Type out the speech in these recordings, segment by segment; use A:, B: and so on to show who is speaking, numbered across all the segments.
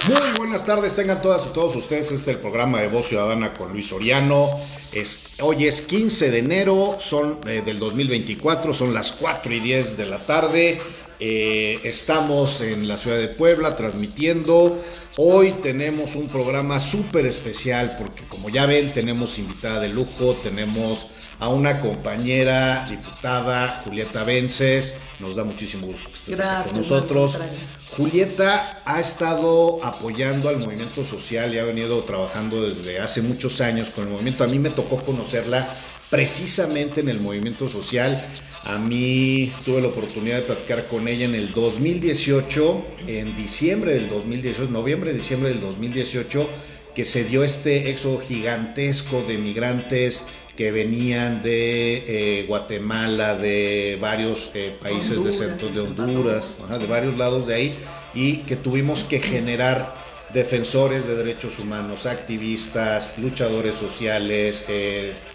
A: Muy buenas tardes, tengan todas y todos ustedes. Este es el programa de Voz Ciudadana con Luis Soriano. Hoy es 15 de enero del 2024, son las 4:10 de la tarde. Estamos en la ciudad de Puebla transmitiendo. Hoy tenemos un programa súper especial porque, como ya ven, tenemos invitada de lujo. Tenemos a una compañera diputada, Julieta Vences. Nos da muchísimo gusto que estés aquí con nosotros. Julieta ha estado apoyando al movimiento social y ha venido trabajando desde hace muchos años con el movimiento. A mí me tocó conocerla precisamente en el movimiento social. A mí tuve la oportunidad de platicar con ella en el 2018, en diciembre del 2018, noviembre, diciembre del 2018, que se dio este éxodo gigantesco de migrantes que venían de Guatemala, de varios países Honduras, de centro de Honduras, de varios lados de ahí, y que tuvimos que generar defensores de derechos humanos, activistas, luchadores sociales,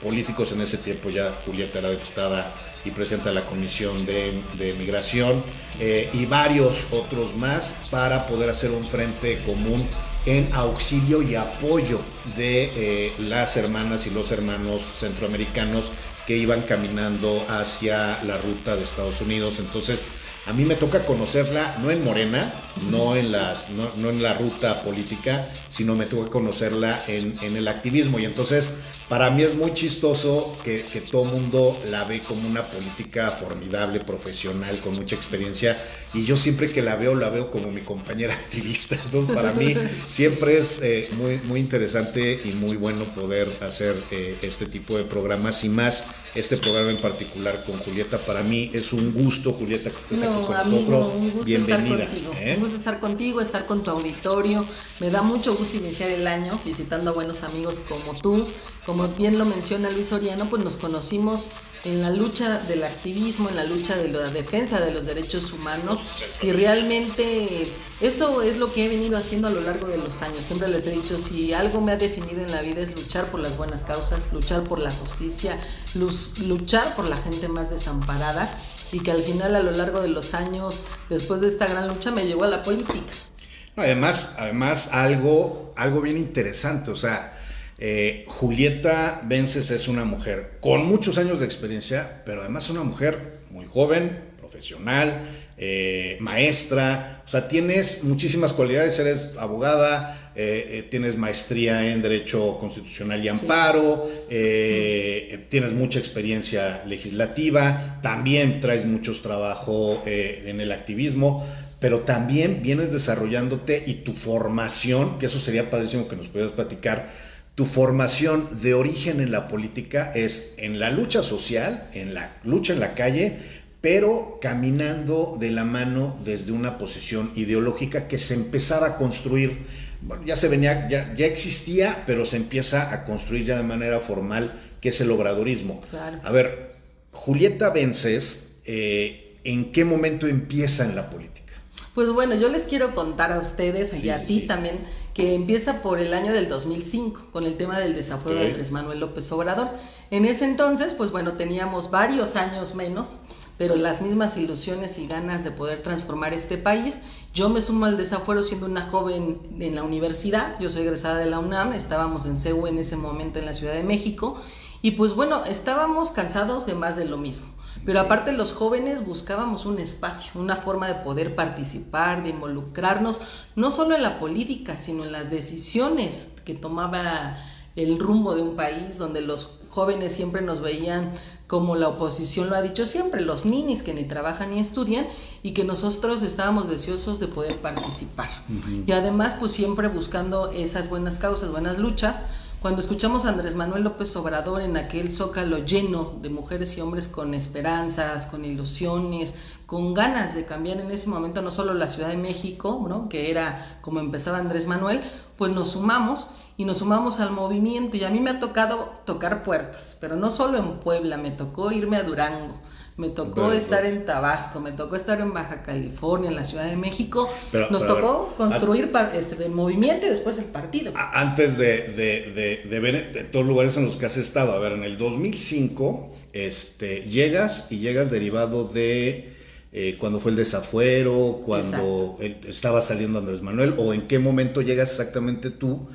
A: políticos. En ese tiempo ya Julieta era diputada y presidenta de la Comisión de Migración, y varios otros más, para poder hacer un frente común en auxilio y apoyo de las hermanas y los hermanos centroamericanos que iban caminando hacia la ruta de Estados Unidos. Entonces, a mí me toca conocerla no en Morena, no en la ruta política, sino me toca conocerla en el activismo. Y entonces, para mí es muy chistoso que todo mundo la ve como una política formidable, profesional, con mucha experiencia, y yo siempre que la veo como mi compañera activista. Entonces, para mí siempre es muy, muy interesante y muy bueno poder hacer este tipo de programas, y más este programa en particular con Julieta. Para mí es un gusto, Julieta, que estés aquí con nosotros.
B: Un gusto
A: Bienvenida.
B: Estar contigo. Un gusto estar contigo, estar con tu auditorio. Me da mucho gusto iniciar el año visitando a buenos amigos como tú. Como bien lo menciona Luis Soriano, pues nos conocimos en la lucha del activismo, en la lucha de la defensa de los derechos humanos, y realmente eso es lo que he venido haciendo a lo largo de los años. Siempre les he dicho, si algo me ha definido en la vida es luchar por las buenas causas, luchar por la justicia, luchar por la gente más desamparada, y que al final, a lo largo de los años, después de esta gran lucha, me llevó a la política.
A: Además algo bien interesante, o sea, Julieta Vences es una mujer con muchos años de experiencia, pero además una mujer muy joven, profesional, maestra. O sea, tienes muchísimas cualidades. Eres abogada, tienes maestría en Derecho Constitucional y Amparo, tienes mucha experiencia legislativa, también traes mucho trabajo en el activismo, pero también vienes desarrollándote, y tu formación, que eso sería padrísimo que nos pudieras platicar. Tu formación de origen en la política es en la lucha social, en la lucha en la calle, pero caminando de la mano desde una posición ideológica que se empezaba a construir. Bueno, ya existía, pero se empieza a construir ya de manera formal, que es el obradorismo.
B: Claro.
A: A ver, Julieta Vences, ¿en qué momento empieza en la política?
B: Pues bueno, yo les quiero contar a ustedes y a ti también, que empieza por el año del 2005, con el tema del desafuero de Andrés Manuel López Obrador. En ese entonces, pues bueno, teníamos varios años menos, pero las mismas ilusiones y ganas de poder transformar este país. Yo me sumo al desafuero siendo una joven en la universidad. Yo soy egresada de la UNAM, estábamos en CEU en ese momento en la Ciudad de México, y pues bueno, estábamos cansados de más de lo mismo. Pero aparte, los jóvenes buscábamos un espacio, una forma de poder participar, de involucrarnos, no solo en la política, sino en las decisiones que tomaba el rumbo de un país, donde los jóvenes siempre nos veían como la oposición lo ha dicho siempre, los ninis que ni trabajan ni estudian, y que nosotros estábamos deseosos de poder participar. Y además, pues siempre buscando esas buenas causas, buenas luchas. Cuando escuchamos a Andrés Manuel López Obrador en aquel zócalo lleno de mujeres y hombres con esperanzas, con ilusiones, con ganas de cambiar en ese momento no solo la Ciudad de México, ¿no?, que era como empezaba Andrés Manuel, pues nos sumamos al movimiento. Y a mí me ha tocado tocar puertas, pero no solo en Puebla, me tocó irme a Durango, me tocó estar en Tabasco, me tocó estar en Baja California, en la Ciudad de México. Nos tocó construir el movimiento y después el partido.
A: Antes de ver de todos los lugares en los que has estado, a ver, en el 2005 llegas derivado de cuando fue el desafuero, cuando estaba saliendo Andrés Manuel, o en qué momento llegas exactamente tú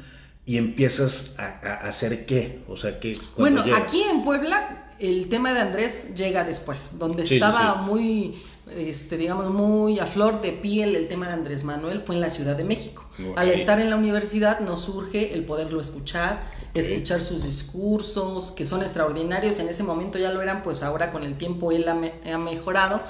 A: y empiezas a hacer qué, o sea, que
B: bueno, llegas. Aquí en Puebla el tema de Andrés llega después, donde estaba muy, digamos, muy a flor de piel el tema de Andrés Manuel fue en la Ciudad de México. Okay. Al estar en la universidad nos surge el poderlo escuchar sus discursos, que son extraordinarios, en ese momento ya lo eran, pues ahora con el tiempo él ha mejorado,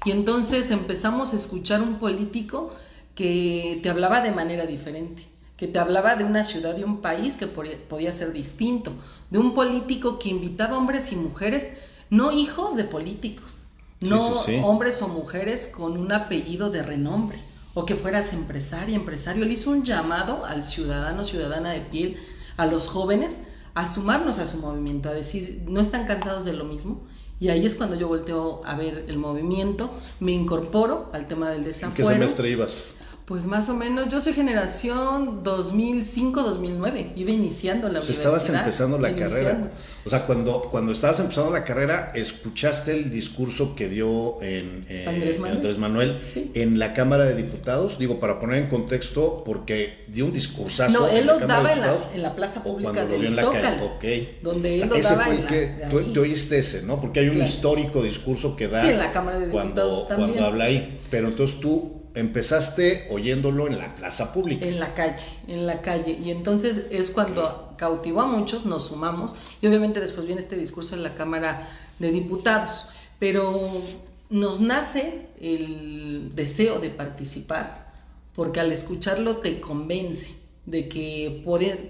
B: y entonces empezamos a escuchar un político que te hablaba de manera diferente, que te hablaba de una ciudad, de un país que podía ser distinto, de un político que invitaba hombres y mujeres, no hijos de políticos, no hombres o mujeres con un apellido de renombre, o que fueras empresario. Él hizo un llamado al ciudadano, ciudadana de piel, a los jóvenes, a sumarnos a su movimiento, a decir, ¿no están cansados de lo mismo? Y ahí es cuando yo volteo a ver el movimiento, me incorporo al tema del desafuero.
A: ¿En qué semestre ibas?
B: Pues más o menos, yo soy generación 2005-2009, iba iniciando la universidad.
A: Estabas empezando la carrera. O sea, cuando estabas empezando la carrera, ¿escuchaste el discurso que dio Andrés Manuel en la Cámara de Diputados? Digo, para poner en contexto, porque dio un discursazo.
B: No, él los daba en la plaza pública del Zócalo. Donde él los daba en la
A: calle. Tú oíste ese, ¿no? Porque hay un histórico discurso que da.
B: Sí, en la Cámara de Diputados también.
A: Cuando habla ahí. Pero entonces tú empezaste oyéndolo en la plaza pública.
B: En la calle. Y entonces es cuando cautivó a muchos, nos sumamos, y obviamente después viene este discurso en la Cámara de Diputados, pero nos nace el deseo de participar, porque al escucharlo te convence de que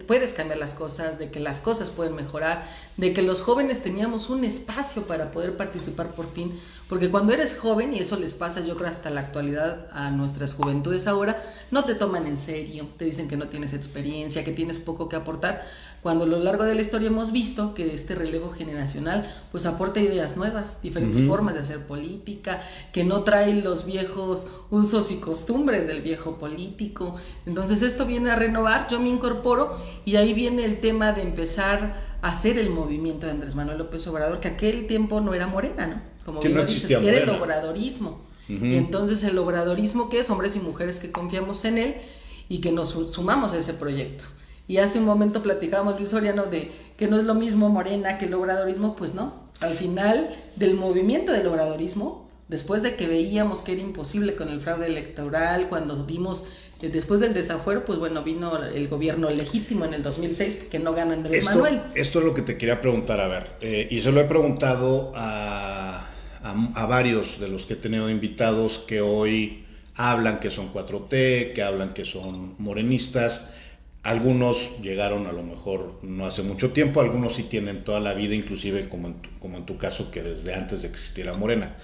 B: puedes cambiar las cosas, de que las cosas pueden mejorar, de que los jóvenes teníamos un espacio para poder participar por fin, porque cuando eres joven, y eso les pasa yo creo hasta la actualidad a nuestras juventudes ahora, no te toman en serio, te dicen que no tienes experiencia, que tienes poco que aportar, cuando a lo largo de la historia hemos visto que este relevo generacional pues aporta ideas nuevas, diferentes formas de hacer política, que no trae los viejos usos y costumbres del viejo político. Entonces esto viene a renovar, yo me incorporo, y ahí viene el tema de empezar a hacer el movimiento de Andrés Manuel López Obrador, que aquel tiempo no era Morena, ¿no? Como bien lo dices, era el obradorismo. Y entonces el obradorismo, que es hombres y mujeres que confiamos en él y que nos sumamos a ese proyecto. Y hace un momento platicábamos, Luis Soriano, de que no es lo mismo Morena que el obradorismo. Pues no, al final del movimiento del obradorismo, después de que veíamos que era imposible con el fraude electoral, cuando dimos, después del desafuero, pues bueno, vino el gobierno legítimo en el 2006, que no gana Andrés Manuel.
A: Esto es lo que te quería preguntar, a ver, y se lo he preguntado a varios de los que he tenido invitados que hoy hablan que son 4T, que hablan que son morenistas. Algunos llegaron a lo mejor no hace mucho tiempo, algunos sí tienen toda la vida, inclusive como en tu caso, que desde antes de que existiera Morena.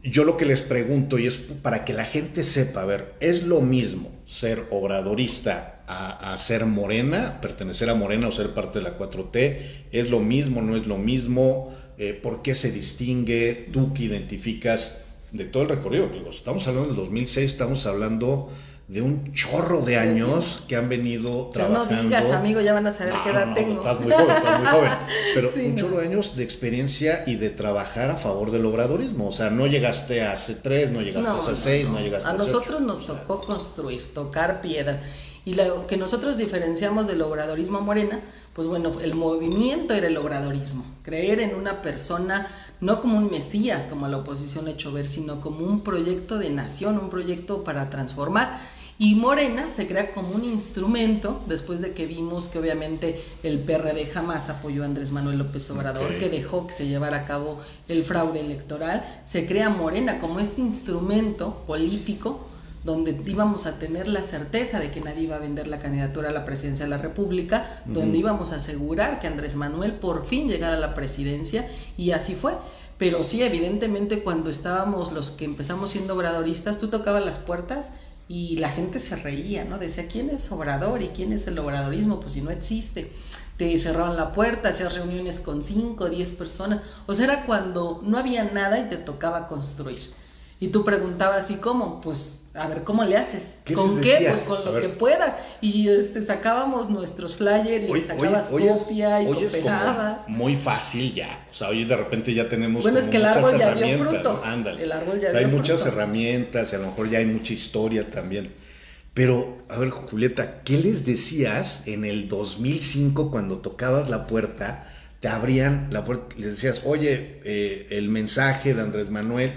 A: Yo lo que les pregunto, y es para que la gente sepa, a ver, ¿es lo mismo ser obradorista a ser Morena, pertenecer a Morena o ser parte de la 4T? ¿Es lo mismo, no es lo mismo? ¿Por qué se distingue? Tú que identificas de todo el recorrido. Digo, estamos hablando del 2006, estamos hablando de un chorro de años que han venido trabajando.
B: No digas, amigo, ya van a saber qué edad tengo.
A: Estás muy joven, pero sí, un chorro de años de experiencia y de trabajar a favor del obradorismo. O sea, no llegaste a C3, no llegaste a C6, no llegaste a C8.
B: A nosotros nos tocó construir, tocar piedra. Y lo que nosotros diferenciamos del obradorismo Morena, pues bueno, el movimiento era el obradorismo. Creer en una persona, no como un mesías, como la oposición ha hecho ver, sino como un proyecto de nación, un proyecto para transformar. Y Morena se crea como un instrumento, después de que vimos que obviamente el PRD jamás apoyó a Andrés Manuel López Obrador, que dejó que se llevara a cabo el fraude electoral. Se crea Morena como este instrumento político donde íbamos a tener la certeza de que nadie iba a vender la candidatura a la presidencia de la República, donde íbamos a asegurar que Andrés Manuel por fin llegara a la presidencia, y así fue. Pero sí, evidentemente, cuando estábamos los que empezamos siendo obradoristas, tú tocabas las puertas y la gente se reía, ¿no? Decía, ¿quién es Obrador y quién es el obradorismo? Pues si no existe. Te cerraban la puerta, hacías reuniones con 5 o 10 personas. O sea, era cuando no había nada y te tocaba construir. Y tú preguntabas, ¿y cómo? Pues, a ver, ¿cómo le haces?
A: ¿Con qué?
B: Pues con lo que puedas. Y sacábamos nuestros flyers y le sacabas copia y cooperabas.
A: Es muy fácil ya. O sea, hoy de repente ya tenemos
B: bueno,
A: como
B: es que el árbol ya dio frutos.
A: ¿No? Ándale.
B: El árbol ya
A: o sea,
B: dio
A: hay
B: frutos.
A: muchas herramientas y a lo mejor ya hay mucha historia también. Pero, a ver, Julieta, ¿qué les decías en el 2005 cuando tocabas la puerta? Te abrían la puerta, les decías, oye, el mensaje de Andrés Manuel.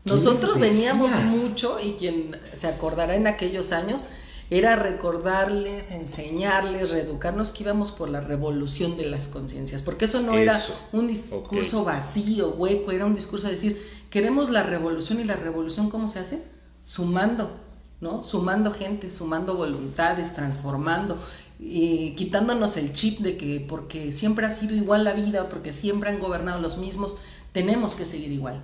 B: Nosotros veníamos mucho, y quien se acordará en aquellos años, era recordarles, enseñarles, reeducarnos que íbamos por la revolución de las conciencias, porque eso no era un discurso vacío, hueco, era un discurso de decir, queremos la revolución. ¿Y la revolución cómo se hace? Sumando, ¿no? Sumando gente, sumando voluntades, transformando, quitándonos el chip de que porque siempre ha sido igual la vida, porque siempre han gobernado los mismos, tenemos que seguir igual.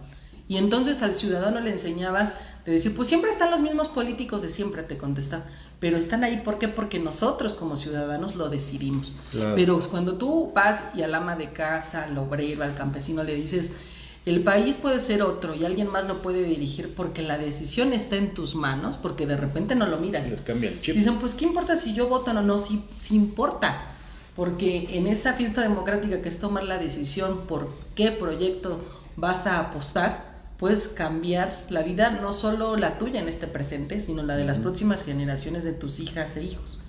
B: Y entonces al ciudadano le enseñabas de decir, pues siempre están los mismos políticos de siempre, te contestaba, pero están ahí, ¿por qué? Porque nosotros como ciudadanos lo decidimos. Claro. Pero cuando tú vas y al ama de casa, al obrero, al campesino le dices, el país puede ser otro y alguien más lo puede dirigir porque la decisión está en tus manos, porque de repente no lo miran.
A: Les cambia el chip.
B: Dicen, pues ¿qué importa si yo voto o no? Sí importa, porque en esa fiesta democrática que es tomar la decisión por qué proyecto vas a apostar, puedes cambiar la vida, no solo la tuya en este presente, sino la de las próximas generaciones de tus hijas e hijos.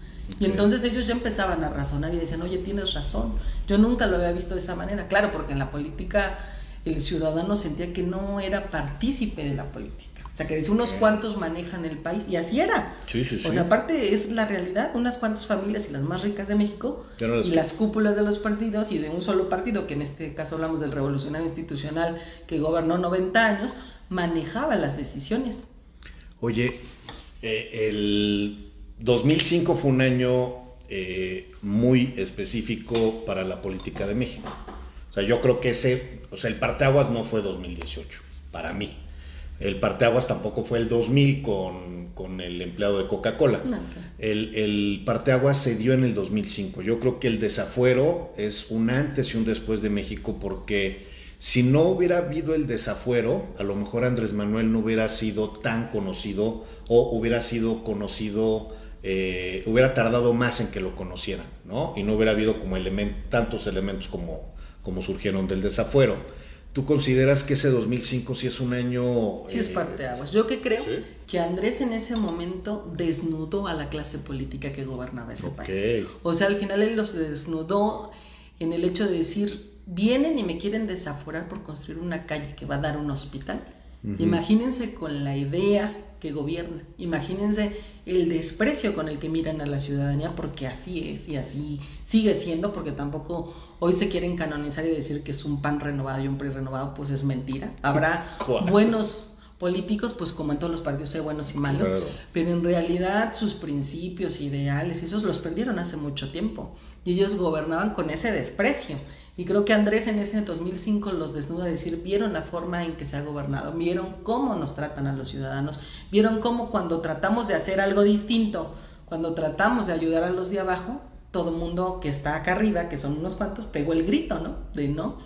B: Y entonces ellos ya empezaban a razonar y decían, oye, tienes razón, yo nunca lo había visto de esa manera. Claro, porque en la política el ciudadano sentía que no era partícipe de la política. O sea, que decía, unos cuantos manejan el país, y así era.
A: Sí.
B: O sea, aparte es la realidad, unas cuantas familias y las más ricas de México, y las cúpulas de los partidos, y de un solo partido, que en este caso hablamos del Revolucionario Institucional, que gobernó 90 años, manejaba las decisiones.
A: Oye, el 2005 fue un año muy específico para la política de México. O sea, yo creo que el parteaguas no fue 2018, para mí. El parteaguas tampoco fue el 2000 con el empleado de Coca-Cola. No, el parteaguas se dio en el 2005. Yo creo que el desafuero es un antes y un después de México, porque si no hubiera habido el desafuero, a lo mejor Andrés Manuel no hubiera sido tan conocido, o hubiera sido conocido, hubiera tardado más en que lo conocieran, ¿no? Y no hubiera habido como tantos elementos como surgieron del desafuero. ¿Tú consideras que ese 2005 sí es un año...?
B: Sí, es parteaguas. Yo que creo que Andrés en ese momento desnudó a la clase política que gobernaba ese país. O sea, al final él los desnudó en el hecho de decir, vienen y me quieren desaforar por construir una calle que va a dar un hospital. Imagínense con la idea que gobierna, imagínense el desprecio con el que miran a la ciudadanía, porque así es y así sigue siendo, porque tampoco hoy se quieren canonizar y decir que es un PAN renovado y un PRI renovado, pues es mentira. Habrá buenos políticos, pues como en todos los partidos hay buenos y malos, pero en realidad sus principios, ideales, esos los perdieron hace mucho tiempo, y ellos gobernaban con ese desprecio. Y creo que Andrés en ese 2005 los desnuda a decir, vieron la forma en que se ha gobernado, vieron cómo nos tratan a los ciudadanos, vieron cómo cuando tratamos de hacer algo distinto, cuando tratamos de ayudar a los de abajo, todo el mundo que está acá arriba, que son unos cuantos, pegó el grito, ¿no? De no.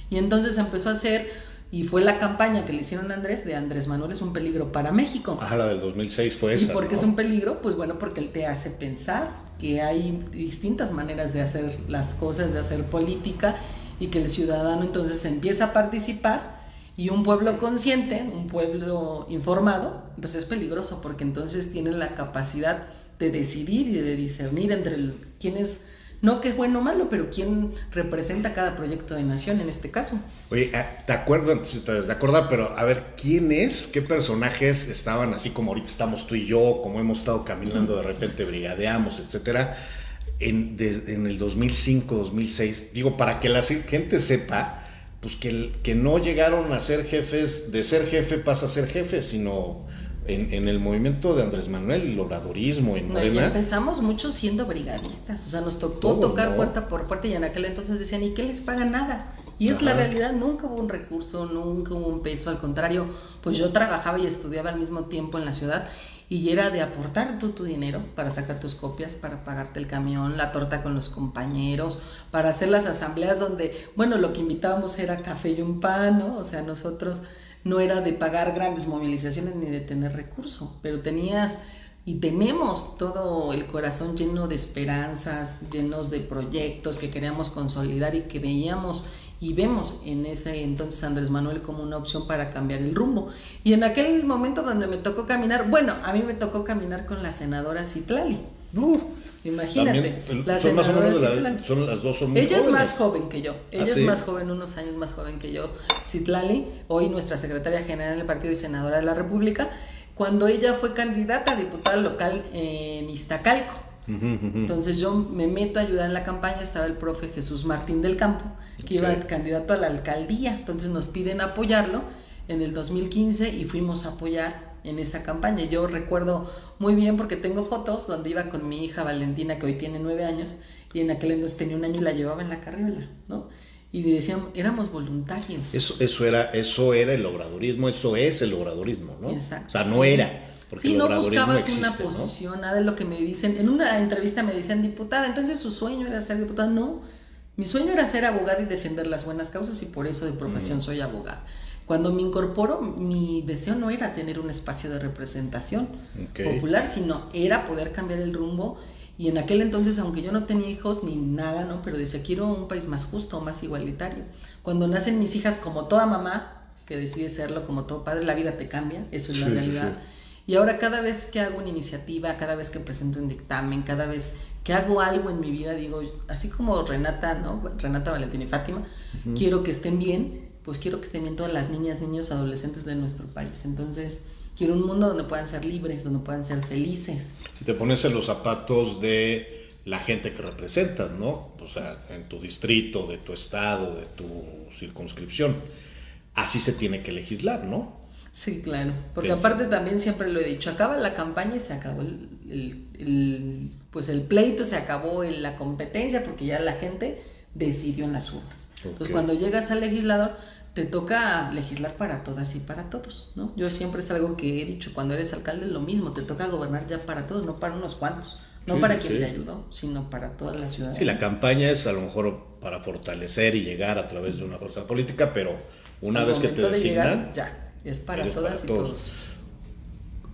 B: Y entonces empezó a hacer, y fue la campaña que le hicieron a Andrés, de Andrés Manuel es un peligro para México.
A: Ajá, la del 2006 fue esa.
B: ¿Y por qué es un peligro? Pues bueno, porque él te hace pensar que hay distintas maneras de hacer las cosas, de hacer política, y que el ciudadano entonces empieza a participar, y un pueblo consciente, un pueblo informado, entonces es peligroso, porque entonces tiene la capacidad de decidir y de discernir entre quién es, no que es bueno o malo, pero quién representa cada proyecto de nación en este caso.
A: Oye, ¿te acuerdas? Si te debes de acordar, pero a ver, qué personajes estaban así como ahorita estamos tú y yo, como hemos estado caminando, de repente brigadeamos, etcétera, en el 2005, 2006, digo, para que la gente sepa, pues que no llegaron a ser jefes, de ser jefe pasa a ser jefe, sino en el movimiento de Andrés Manuel, el obradorismo en Morena.
B: Y empezamos muchos siendo brigadistas, o sea, nos tocó tocar puerta por puerta, y en aquel entonces decían, ¿y qué les pagan? Nada. Y es la realidad, nunca hubo un recurso, nunca hubo un peso, al contrario, pues yo trabajaba y estudiaba al mismo tiempo en la ciudad, y era de aportar tu dinero para sacar tus copias, para pagarte el camión, la torta con los compañeros, para hacer las asambleas donde, bueno, lo que invitábamos era café y un pan, ¿no? O sea, nosotros no era de pagar grandes movilizaciones ni de tener recurso, pero tenías y tenemos todo el corazón lleno de esperanzas, llenos de proyectos que queríamos consolidar y que veíamos y vemos en ese entonces Andrés Manuel como una opción para cambiar el rumbo. Y en aquel momento donde me tocó caminar, bueno, a mí me tocó caminar con la senadora Citlali. Imagínate,
A: la son más o menos son las dos son muy
B: ella
A: jóvenes.
B: Es más joven que yo, ella
A: ¿sí?
B: Es más joven, unos años más joven que yo. Citlali, hoy nuestra secretaria general del partido y senadora de la República, cuando ella fue candidata a diputada local en Iztacalco. Entonces yo me meto a ayudar en la campaña, estaba el profe Jesús Martín del Campo, que iba candidato a la alcaldía, entonces nos piden apoyarlo en el 2015 y fuimos a apoyar en esa campaña. Yo recuerdo muy bien porque tengo fotos donde iba con mi hija Valentina, que hoy tiene 9 años, y en aquel entonces tenía 1 año y la llevaba en la carriola, ¿no? Y decíamos, éramos voluntarios.
A: Eso era el obradorismo, eso es el obradorismo, ¿no?
B: Exacto.
A: O sea, no era. Porque
B: sí, no buscabas
A: existe,
B: una posición, ¿no? Nada de lo que me dicen. En una entrevista me decían, diputada, entonces su sueño era ser diputada. No, mi sueño era ser abogada y defender las buenas causas, y por eso de profesión soy abogada. Cuando me incorporo, mi deseo no era tener un espacio de representación popular, sino era poder cambiar el rumbo. Y en aquel entonces, aunque yo no tenía hijos ni nada, ¿no? Pero decía, quiero un país más justo, más igualitario. Cuando nacen mis hijas, como toda mamá que decide serlo, como todo padre, la vida te cambia, eso es la realidad. Sí. Y ahora cada vez que hago una iniciativa, cada vez que presento un dictamen, cada vez que hago algo en mi vida, digo, así como Renata, ¿no? Renata, Valentina y Fátima, quiero que estén bien, pues quiero que estén bien todas las niñas, niños, adolescentes de nuestro país. Entonces, quiero un mundo donde puedan ser libres, donde puedan ser felices.
A: Si te pones en los zapatos de la gente que representas, ¿no? O sea, en tu distrito, de tu estado, de tu circunscripción, así se tiene que legislar, ¿no?
B: Sí, claro, porque aparte también siempre lo he dicho, acaba la campaña y se acabó pues el pleito, se acabó la competencia, porque ya la gente decidió en las urnas. Entonces cuando llegas al legislador, te toca legislar para todas y para todos, ¿no? Yo siempre es algo que he dicho, cuando eres alcalde lo mismo, te toca gobernar ya para todos, no para unos cuantos, no para quien te ayudó, sino para toda la ciudadanía.
A: Sí, la campaña es a lo mejor para fortalecer y llegar a través de una fuerza política, pero una vez que te designan,
B: ya. Es para todas y todos.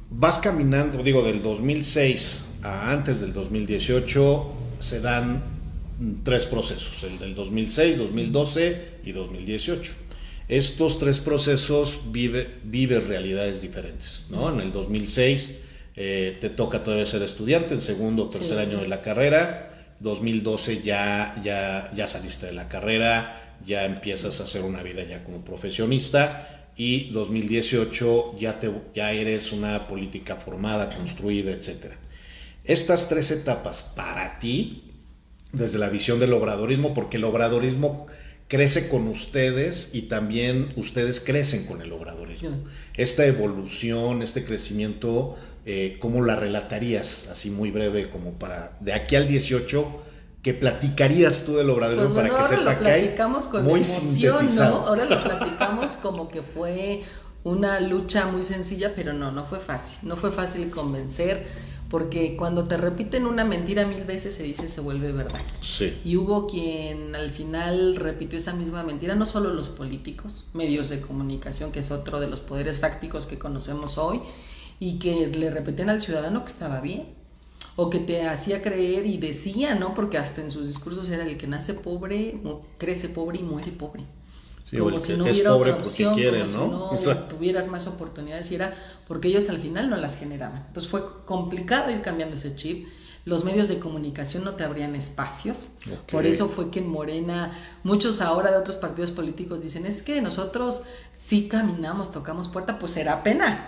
A: Vas caminando, digo, del 2006 a antes del 2018 se dan 3 procesos, el del 2006, 2012 y 2018. Estos 3 procesos viven realidades diferentes, ¿no? En el 2006 te toca todavía ser estudiante, en segundo o tercer año de la carrera. 2012 ya saliste de la carrera, ya empiezas a hacer una vida ya como profesionista. Y 2018 ya eres una política formada, construida, etc. Estas 3 etapas para ti, desde la visión del obradorismo, porque el obradorismo crece con ustedes y también ustedes crecen con el obradorismo. Esta evolución, este crecimiento, ¿cómo la relatarías? Así muy breve, como para de aquí al 18... ¿Qué platicarías tú del obradorismo para que sepa que hay
B: con muy emoción, sintetizado? ¿No? Ahora lo platicamos como que fue una lucha muy sencilla, pero no fue fácil. No fue fácil convencer, porque cuando te repiten una mentira 1000 veces se vuelve verdad.
A: Sí.
B: Y hubo quien al final repitió esa misma mentira, no solo los políticos, medios de comunicación, que es otro de los poderes fácticos que conocemos hoy, y que le repetían al ciudadano que estaba bien, o que te hacía creer y decía, ¿no? Porque hasta en sus discursos era el que nace pobre, crece pobre y muere pobre.
A: Sí,
B: como si no hubiera otra opción,
A: quiere,
B: como si no tuvieras más oportunidades, y era porque ellos al final no las generaban. Entonces fue complicado ir cambiando ese chip. Los medios de comunicación no te abrían espacios. Por eso fue que en Morena, muchos ahora de otros partidos políticos dicen, es que nosotros sí caminamos, tocamos puerta, pues era apenas.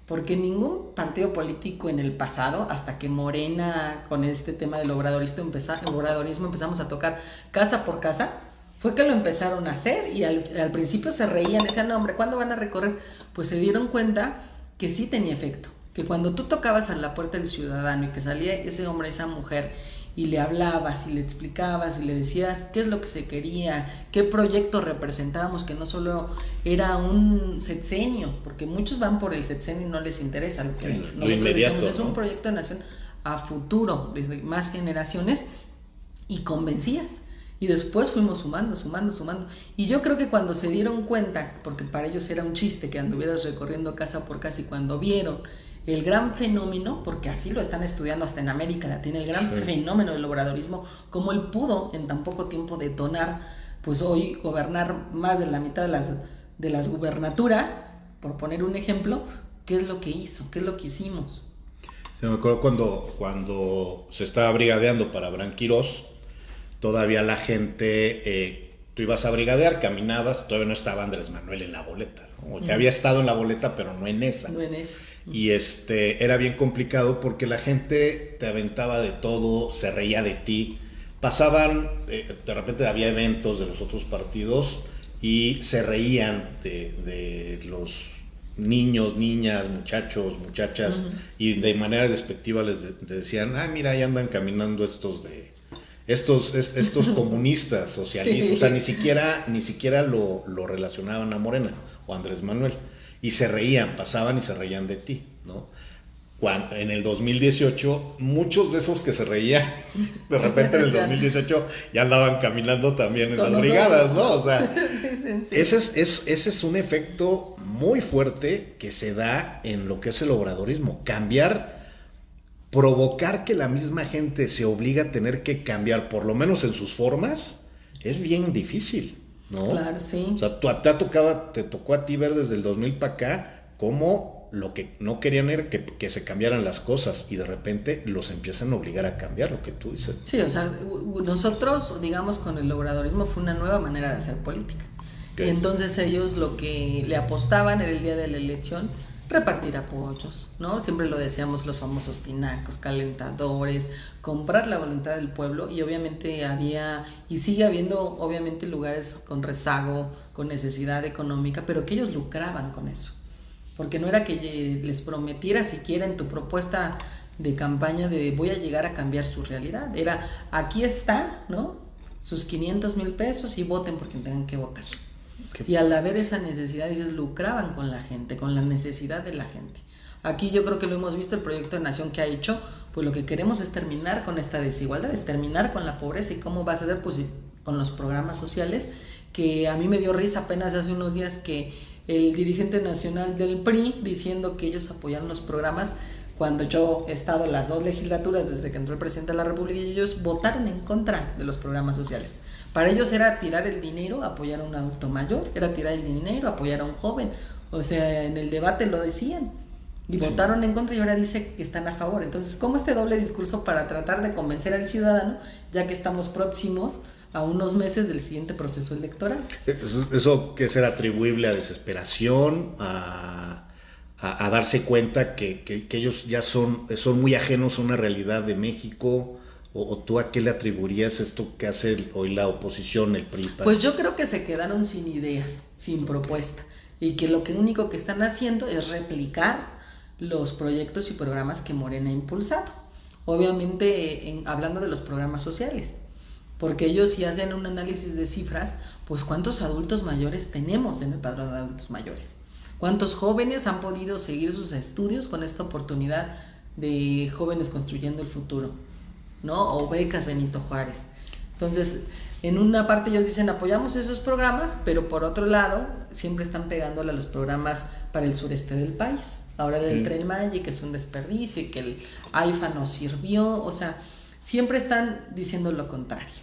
B: Porque ningún partido político en el pasado, hasta que Morena con este tema del obradorismo empezamos a tocar casa por casa, fue que lo empezaron a hacer, y al principio se reían, decían, no hombre, ¿cuándo van a recorrer? Pues se dieron cuenta que sí tenía efecto, que cuando tú tocabas a la puerta del ciudadano y que salía ese hombre, esa mujer, y le hablabas y le explicabas y le decías qué es lo que se quería, qué proyecto representábamos, que no solo era un sexenio, porque muchos van por el sexenio y no les interesa lo que nosotros decimos, es un proyecto de nación a futuro, desde más generaciones, y convencías. Y después fuimos sumando. Y yo creo que cuando se dieron cuenta, porque para ellos era un chiste que anduvieras recorriendo casa por casa, y cuando vieron el gran fenómeno, porque así lo están estudiando hasta en América Latina, el gran fenómeno del obradorismo, como él pudo en tan poco tiempo detonar, pues hoy gobernar más de la mitad de las gubernaturas, por poner un ejemplo. ¿Qué es lo que hizo? ¿Qué es lo que hicimos?
A: Sí, me acuerdo cuando se estaba brigadeando para Abraham Quirós, todavía la gente, tú ibas a brigadear, caminabas, todavía no estaba Andrés Manuel en la boleta, ¿no? Ya había estado en la boleta, pero no en esa.
B: No en esa.
A: Y era bien complicado porque la gente te aventaba de todo, se reía de ti. Pasaban, de repente había eventos de los otros partidos y se reían de los niños, niñas, muchachos, muchachas, y de manera despectiva les decían, mira, ahí andan caminando estos comunistas, socialistas. Sí. O sea, ni siquiera lo relacionaban a Morena o a Andrés Manuel. Y se reían, pasaban y se reían de ti, ¿no? En el 2018, muchos de esos que se reían, de repente en el 2018 ya andaban caminando también en las brigadas, ¿no? O sea, ese es un efecto muy fuerte que se da en lo que es el obradorismo. Provocar que la misma gente se obliga a tener que cambiar, por lo menos en sus formas, es bien difícil, ¿no?
B: Claro, sí.
A: O sea, te tocó a ti ver desde el 2000 para acá cómo lo que no querían era que se cambiaran las cosas, y de repente los empiezan a obligar a cambiar, lo que tú dices.
B: Sí, o sea, nosotros, digamos, con el obradorismo fue una nueva manera de hacer política. Okay. Entonces ellos lo que le apostaban era el día de la elección, repartir apoyos, ¿no? Siempre lo decíamos, los famosos tinacos, calentadores, comprar la voluntad del pueblo. Y obviamente había y sigue habiendo obviamente lugares con rezago, con necesidad económica, pero que ellos lucraban con eso, porque no era que les prometiera siquiera en tu propuesta de campaña de voy a llegar a cambiar su realidad, era aquí está, ¿no? Sus 500,000 pesos y voten por quien tengan que votar. Y al haber esa necesidad, dices, lucraban con la gente, con la necesidad de la gente. Aquí yo creo que lo hemos visto, el proyecto de nación que ha hecho, pues lo que queremos es terminar con esta desigualdad, es terminar con la pobreza. ¿Y cómo vas a hacer? Pues con los programas sociales, que a mí me dio risa apenas hace unos días que el dirigente nacional del PRI diciendo que ellos apoyaron los programas, cuando yo he estado en las 2 legislaturas desde que entró el presidente de la República, y ellos votaron en contra de los programas sociales. Para ellos era tirar el dinero, apoyar a un adulto mayor, era tirar el dinero, apoyar a un joven. O sea, en el debate lo decían. Y votaron en contra, y ahora dice que están a favor. Entonces, ¿cómo este doble discurso para tratar de convencer al ciudadano, ya que estamos próximos a unos meses del siguiente proceso electoral?
A: Eso que será atribuible a desesperación, a darse cuenta que ellos ya son muy ajenos a una realidad de México. ¿O tú a qué le atribuirías esto que hace hoy la oposición, el PRI?
B: Pues yo creo que se quedaron sin ideas, sin propuesta, y que lo único que están haciendo es replicar los proyectos y programas que Morena ha impulsado. Obviamente hablando de los programas sociales, porque ellos, si hacen un análisis de cifras, pues cuántos adultos mayores tenemos en el padrón de adultos mayores, cuántos jóvenes han podido seguir sus estudios con esta oportunidad de Jóvenes Construyendo el Futuro, ¿no? O becas Benito Juárez. Entonces, en una parte ellos dicen apoyamos esos programas, pero por otro lado siempre están pegándole a los programas para el sureste del país. Ahora del Tren Maya, que es un desperdicio, y que el AIFA no sirvió. O sea, siempre están diciendo lo contrario.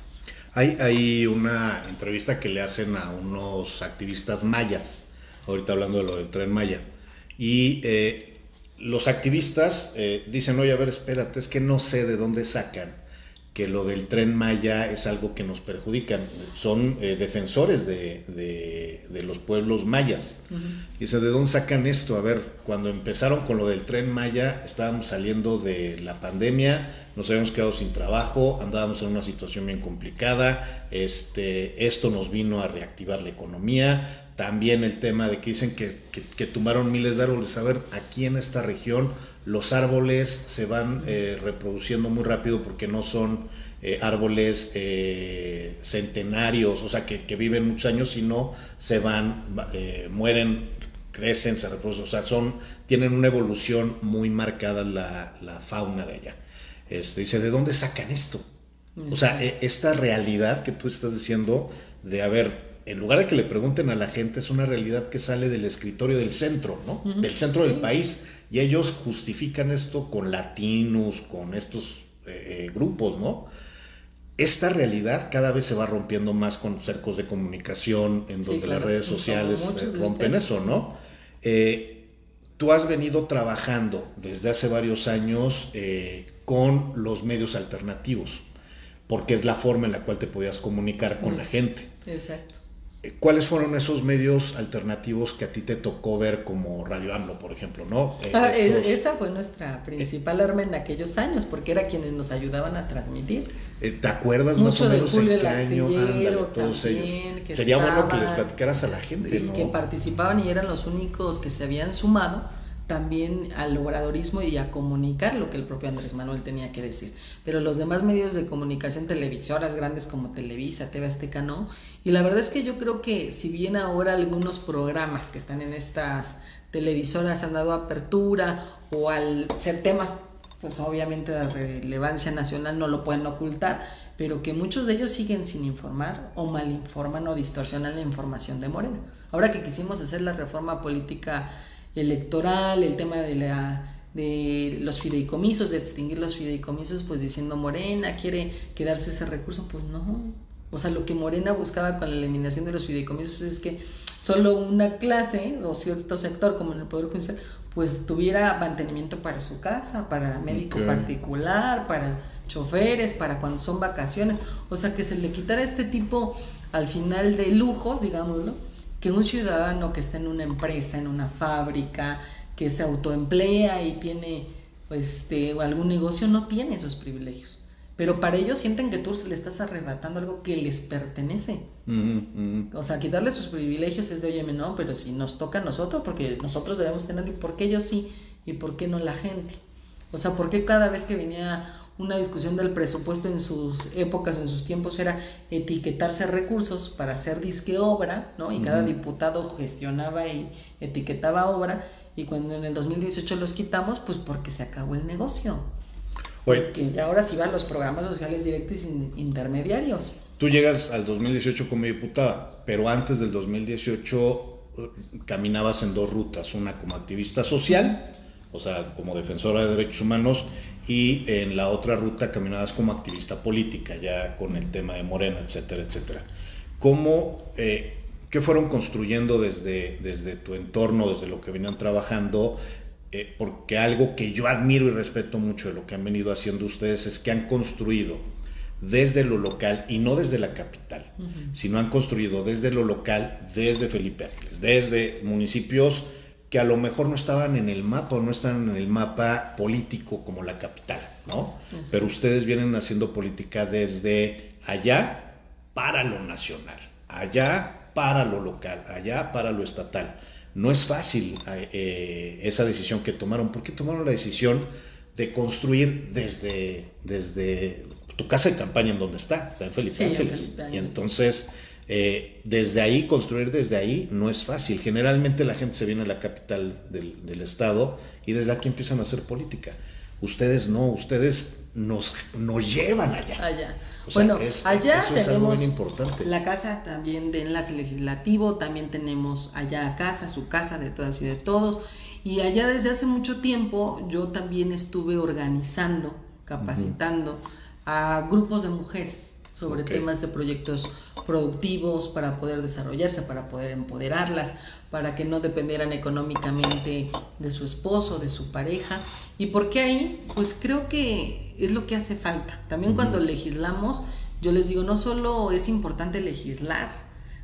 A: Hay una entrevista que le hacen a unos activistas mayas, ahorita hablando de lo del Tren Maya, y los activistas dicen, oye, a ver, espérate, es que no sé de dónde sacan que lo del Tren Maya es algo que nos perjudica. Son defensores de los pueblos mayas. Dice, ¿de dónde sacan esto? A ver, cuando empezaron con lo del Tren Maya, estábamos saliendo de la pandemia, nos habíamos quedado sin trabajo, andábamos en una situación bien complicada, esto nos vino a reactivar la economía. También el tema de que dicen que tumbaron miles de árboles. A ver, aquí en esta región los árboles se van reproduciendo muy rápido porque no son árboles centenarios, o sea, que viven muchos años, sino se van, mueren, crecen, se reproducen, o sea, tienen una evolución muy marcada la fauna de allá. Dice, ¿de dónde sacan esto? O sea, esta realidad que tú estás diciendo de, a ver, en lugar de que le pregunten a la gente, es una realidad que sale del escritorio del centro, ¿no? Del centro del país. Y ellos justifican esto con latinos, con estos grupos, ¿no? Esta realidad cada vez se va rompiendo más con cercos de comunicación, en donde las redes sociales rompen eso, ¿no? Tú has venido trabajando desde hace varios años con los medios alternativos, porque es la forma en la cual te podías comunicar con la gente.
B: Exacto.
A: ¿Cuáles fueron esos medios alternativos que a ti te tocó ver, como Radio AMLO, por ejemplo, ¿no?
B: Esa fue nuestra principal arma en aquellos años, porque era quienes nos ayudaban a transmitir.
A: ¿Te acuerdas
B: mucho
A: más o menos
B: en
A: qué año? Ándale, todos
B: también,
A: ellos. Sería bueno que les platicaras a la gente, ¿no?
B: Que participaban y eran los únicos que se habían sumado también al obradorismo y a comunicar lo que el propio Andrés Manuel tenía que decir. Pero los demás medios de comunicación, televisoras grandes como Televisa, TV Azteca, no. Y la verdad es que yo creo que si bien ahora algunos programas que están en estas televisoras han dado apertura, o al ser temas, pues obviamente de relevancia nacional, no lo pueden ocultar, pero que muchos de ellos siguen sin informar, o malinforman o distorsionan la información de Morena. Ahora que quisimos hacer la reforma política electoral, el tema de los fideicomisos, de extinguir los fideicomisos, pues diciendo Morena quiere quedarse ese recurso, pues no. O sea, lo que Morena buscaba con la eliminación de los fideicomisos es que solo una clase o cierto sector, como en el Poder Judicial, pues tuviera mantenimiento para su casa, para médico particular, para choferes, para cuando son vacaciones. O sea, que se le quitara este tipo, al final, de lujos, digámoslo, que un ciudadano que está en una empresa, en una fábrica, que se autoemplea y tiene algún negocio, no tiene esos privilegios. Pero para ellos sienten que tú le estás arrebatando algo que les pertenece. O sea, quitarle sus privilegios es de, óyeme, no, pero si nos toca a nosotros, porque nosotros debemos tenerlo, ¿y por qué ellos sí? ¿Y por qué no la gente? O sea, ¿por qué cada vez que venía una discusión del presupuesto en sus épocas o en sus tiempos era etiquetarse recursos para hacer disque obra, ¿no? Y cada diputado gestionaba y etiquetaba obra, y cuando en el 2018 los quitamos, pues porque se acabó el negocio? Porque ya ahora sí van los programas sociales directos y sin intermediarios.
A: Tú llegas al 2018 como diputada, pero antes del 2018 caminabas en dos rutas, una como activista social, o sea, como defensora de derechos humanos, y en la otra ruta caminabas como activista política, ya con el tema de Morena, etcétera, etcétera. ¿Qué fueron construyendo desde tu entorno, desde lo que venían trabajando? Porque algo que yo admiro y respeto mucho de lo que han venido haciendo ustedes es que han construido desde lo local, y no desde la capital, sino han construido desde lo local, desde Felipe Ángeles, desde municipios que a lo mejor no estaban en el mapa, o no están en el mapa político como la capital, ¿no? Sí. Pero ustedes vienen haciendo política desde allá para lo nacional, allá para lo local, allá para lo estatal. No es fácil esa decisión que tomaron. ¿Por qué tomaron la decisión de construir desde tu casa de campaña, en donde está en Felipe Ángeles? Y entonces, desde ahí, construir desde ahí no es fácil. Generalmente la gente se viene a la capital del estado y desde aquí empiezan a hacer política. Ustedes no, ustedes nos llevan allá.
B: O sea, bueno, allá
A: eso
B: tenemos
A: es algo bien importante.
B: La casa también de enlace legislativo, también tenemos allá casa, su casa de todas y de todos. Y allá desde hace mucho tiempo yo también estuve organizando, capacitando a grupos de mujeres sobre temas de proyectos productivos para poder desarrollarse, para poder empoderarlas, para que no dependieran económicamente de su esposo, de su pareja. ¿Y por qué ahí? Pues creo que es lo que hace falta. También cuando legislamos, yo les digo, no solo es importante legislar,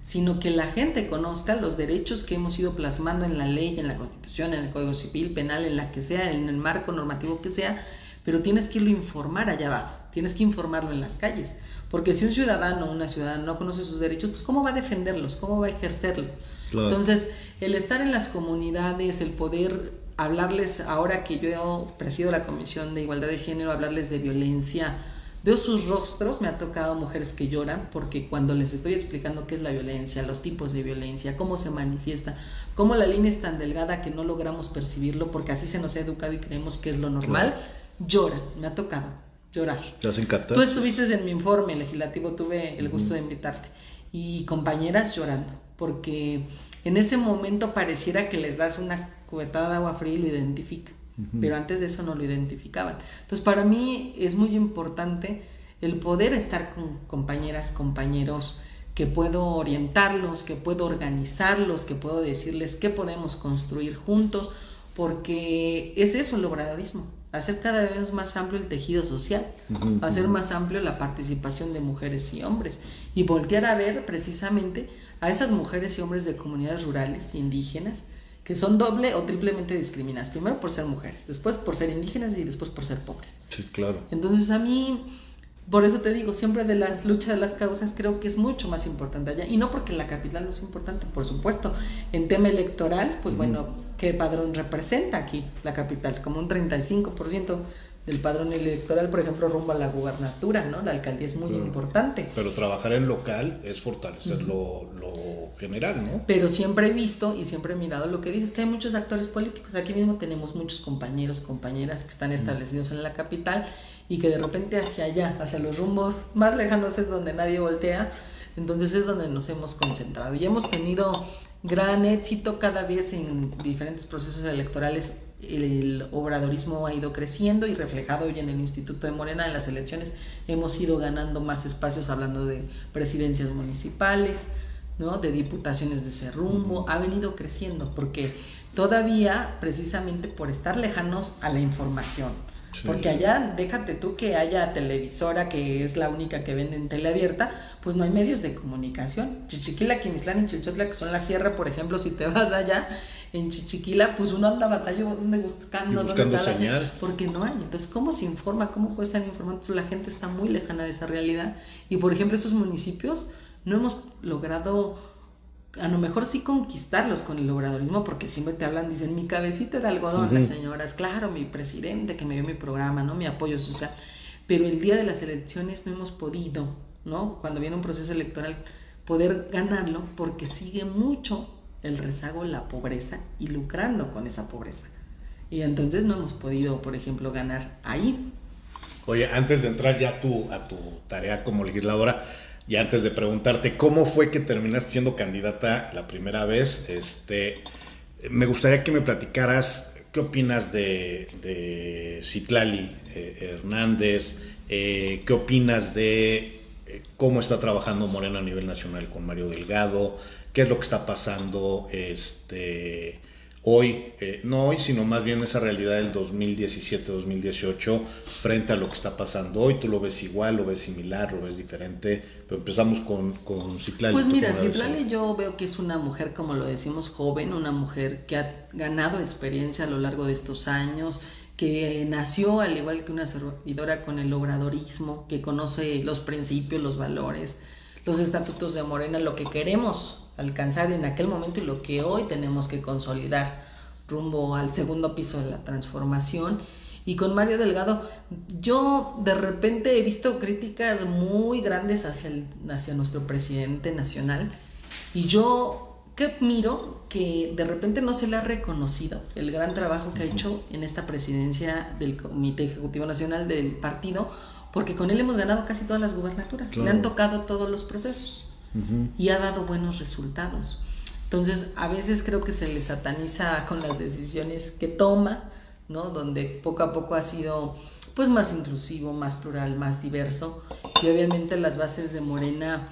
B: sino que la gente conozca los derechos que hemos ido plasmando en la ley, en la Constitución, en el Código Civil, Penal, en la que sea, en el marco normativo que sea, pero tienes que irlo a informar allá abajo, tienes que informarlo en las calles. Porque si un ciudadano o una ciudadana no conoce sus derechos, pues ¿cómo va a defenderlos? ¿Cómo va a ejercerlos? Claro. Entonces, el estar en las comunidades, el poder hablarles, ahora que yo presido la Comisión de Igualdad de Género, hablarles de violencia, veo sus rostros, me ha tocado mujeres que lloran, porque cuando les estoy explicando qué es la violencia, los tipos de violencia, cómo se manifiesta, cómo la línea es tan delgada que no logramos percibirlo, porque así se nos ha educado y creemos que es lo normal, lloran, me ha tocado. llorar.
A: Te hacen catarsis.
B: Tú estuviste en mi informe legislativo, tuve el gusto de invitarte, y compañeras llorando, porque en ese momento pareciera que les das una cubetada de agua fría y lo identifican, pero antes de eso no lo identificaban. Entonces para mí es muy importante el poder estar con compañeras, compañeros, que puedo orientarlos, que puedo organizarlos, que puedo decirles qué podemos construir juntos, porque es eso el obradorismo, hacer cada vez más amplio el tejido social, hacer más amplio la participación de mujeres y hombres, y voltear a ver precisamente a esas mujeres y hombres de comunidades rurales, indígenas, que son doble o triplemente discriminadas, primero por ser mujeres, después por ser indígenas y después por ser pobres.
A: Sí, claro.
B: Entonces a mí, por eso te digo, siempre de la lucha de las causas creo que es mucho más importante allá, y no porque la capital no es importante, por supuesto, en tema electoral, pues bueno, ¿qué padrón representa aquí la capital? Como un 35% del padrón electoral, por ejemplo, rumbo a la gubernatura, ¿no? La alcaldía es muy importante.
A: Pero trabajar en local es fortalecer lo general, ¿no?
B: Pero siempre he visto y siempre he mirado lo que dices, que hay muchos actores políticos. Aquí mismo tenemos muchos compañeros, compañeras que están establecidos en la capital y que de repente hacia allá, hacia los rumbos más lejanos es donde nadie voltea. Entonces es donde nos hemos concentrado y hemos tenido gran éxito cada vez en diferentes procesos electorales. El obradorismo ha ido creciendo y reflejado hoy en el Instituto de Morena. En las elecciones hemos ido ganando más espacios, hablando de presidencias municipales, ¿no? De diputaciones de ese rumbo. Ha venido creciendo porque todavía, precisamente por estar lejanos a la información, sí. Porque allá, déjate tú que haya televisora, que es la única que vende en teleabierta, pues no hay medios de comunicación. Chichiquila, Quimislán y Chilchotla, que son la sierra, por ejemplo, si te vas allá en Chichiquila, pues uno anda buscando dónde
A: señal,
B: porque no hay. Entonces, ¿cómo se informa? ¿Cómo puede estar informando? Entonces, la gente está muy lejana de esa realidad. Y, por ejemplo, esos municipios no hemos logrado, a lo mejor sí conquistarlos con el obradorismo, porque siempre te hablan, dicen, mi cabecita de algodón, las señoras, claro, mi presidente que me dio mi programa, ¿no? Mi apoyo social, pero el día de las elecciones no hemos podido, ¿no? Cuando viene un proceso electoral, poder ganarlo, porque sigue mucho el rezago, la pobreza, y lucrando con esa pobreza. Y entonces no hemos podido, por ejemplo, ganar ahí.
A: Oye, antes de entrar ya a tu tarea como legisladora, y antes de preguntarte cómo fue que terminaste siendo candidata la primera vez, me gustaría que me platicaras qué opinas de Citlali Hernández, qué opinas de cómo está trabajando Morena a nivel nacional con Mario Delgado, qué es lo que está pasando hoy, no hoy, sino más bien esa realidad del 2017-2018 frente a lo que está pasando hoy. ¿Tú lo ves igual, lo ves similar, lo ves diferente? Pero empezamos con Citlali.
B: Pues mira, Citlali yo veo que es una mujer, como lo decimos, joven, una mujer que ha ganado experiencia a lo largo de estos años, que nació al igual que una servidora con el obradorismo, que conoce los principios, los valores, los estatutos de Morena, lo que queremos alcanzar en aquel momento y lo que hoy tenemos que consolidar rumbo al segundo piso de la transformación. Y con Mario Delgado, yo de repente he visto críticas muy grandes hacia nuestro presidente nacional, y yo que miro que de repente no se le ha reconocido el gran trabajo que ha hecho en esta presidencia del Comité Ejecutivo Nacional del partido, porque con él hemos ganado casi todas las gubernaturas, claro. Le han tocado todos los procesos. Y ha dado buenos resultados. Entonces, a veces creo que se le sataniza con las decisiones que toma, ¿no? Donde poco a poco ha sido pues más inclusivo, más plural, más diverso. Y obviamente las bases de Morena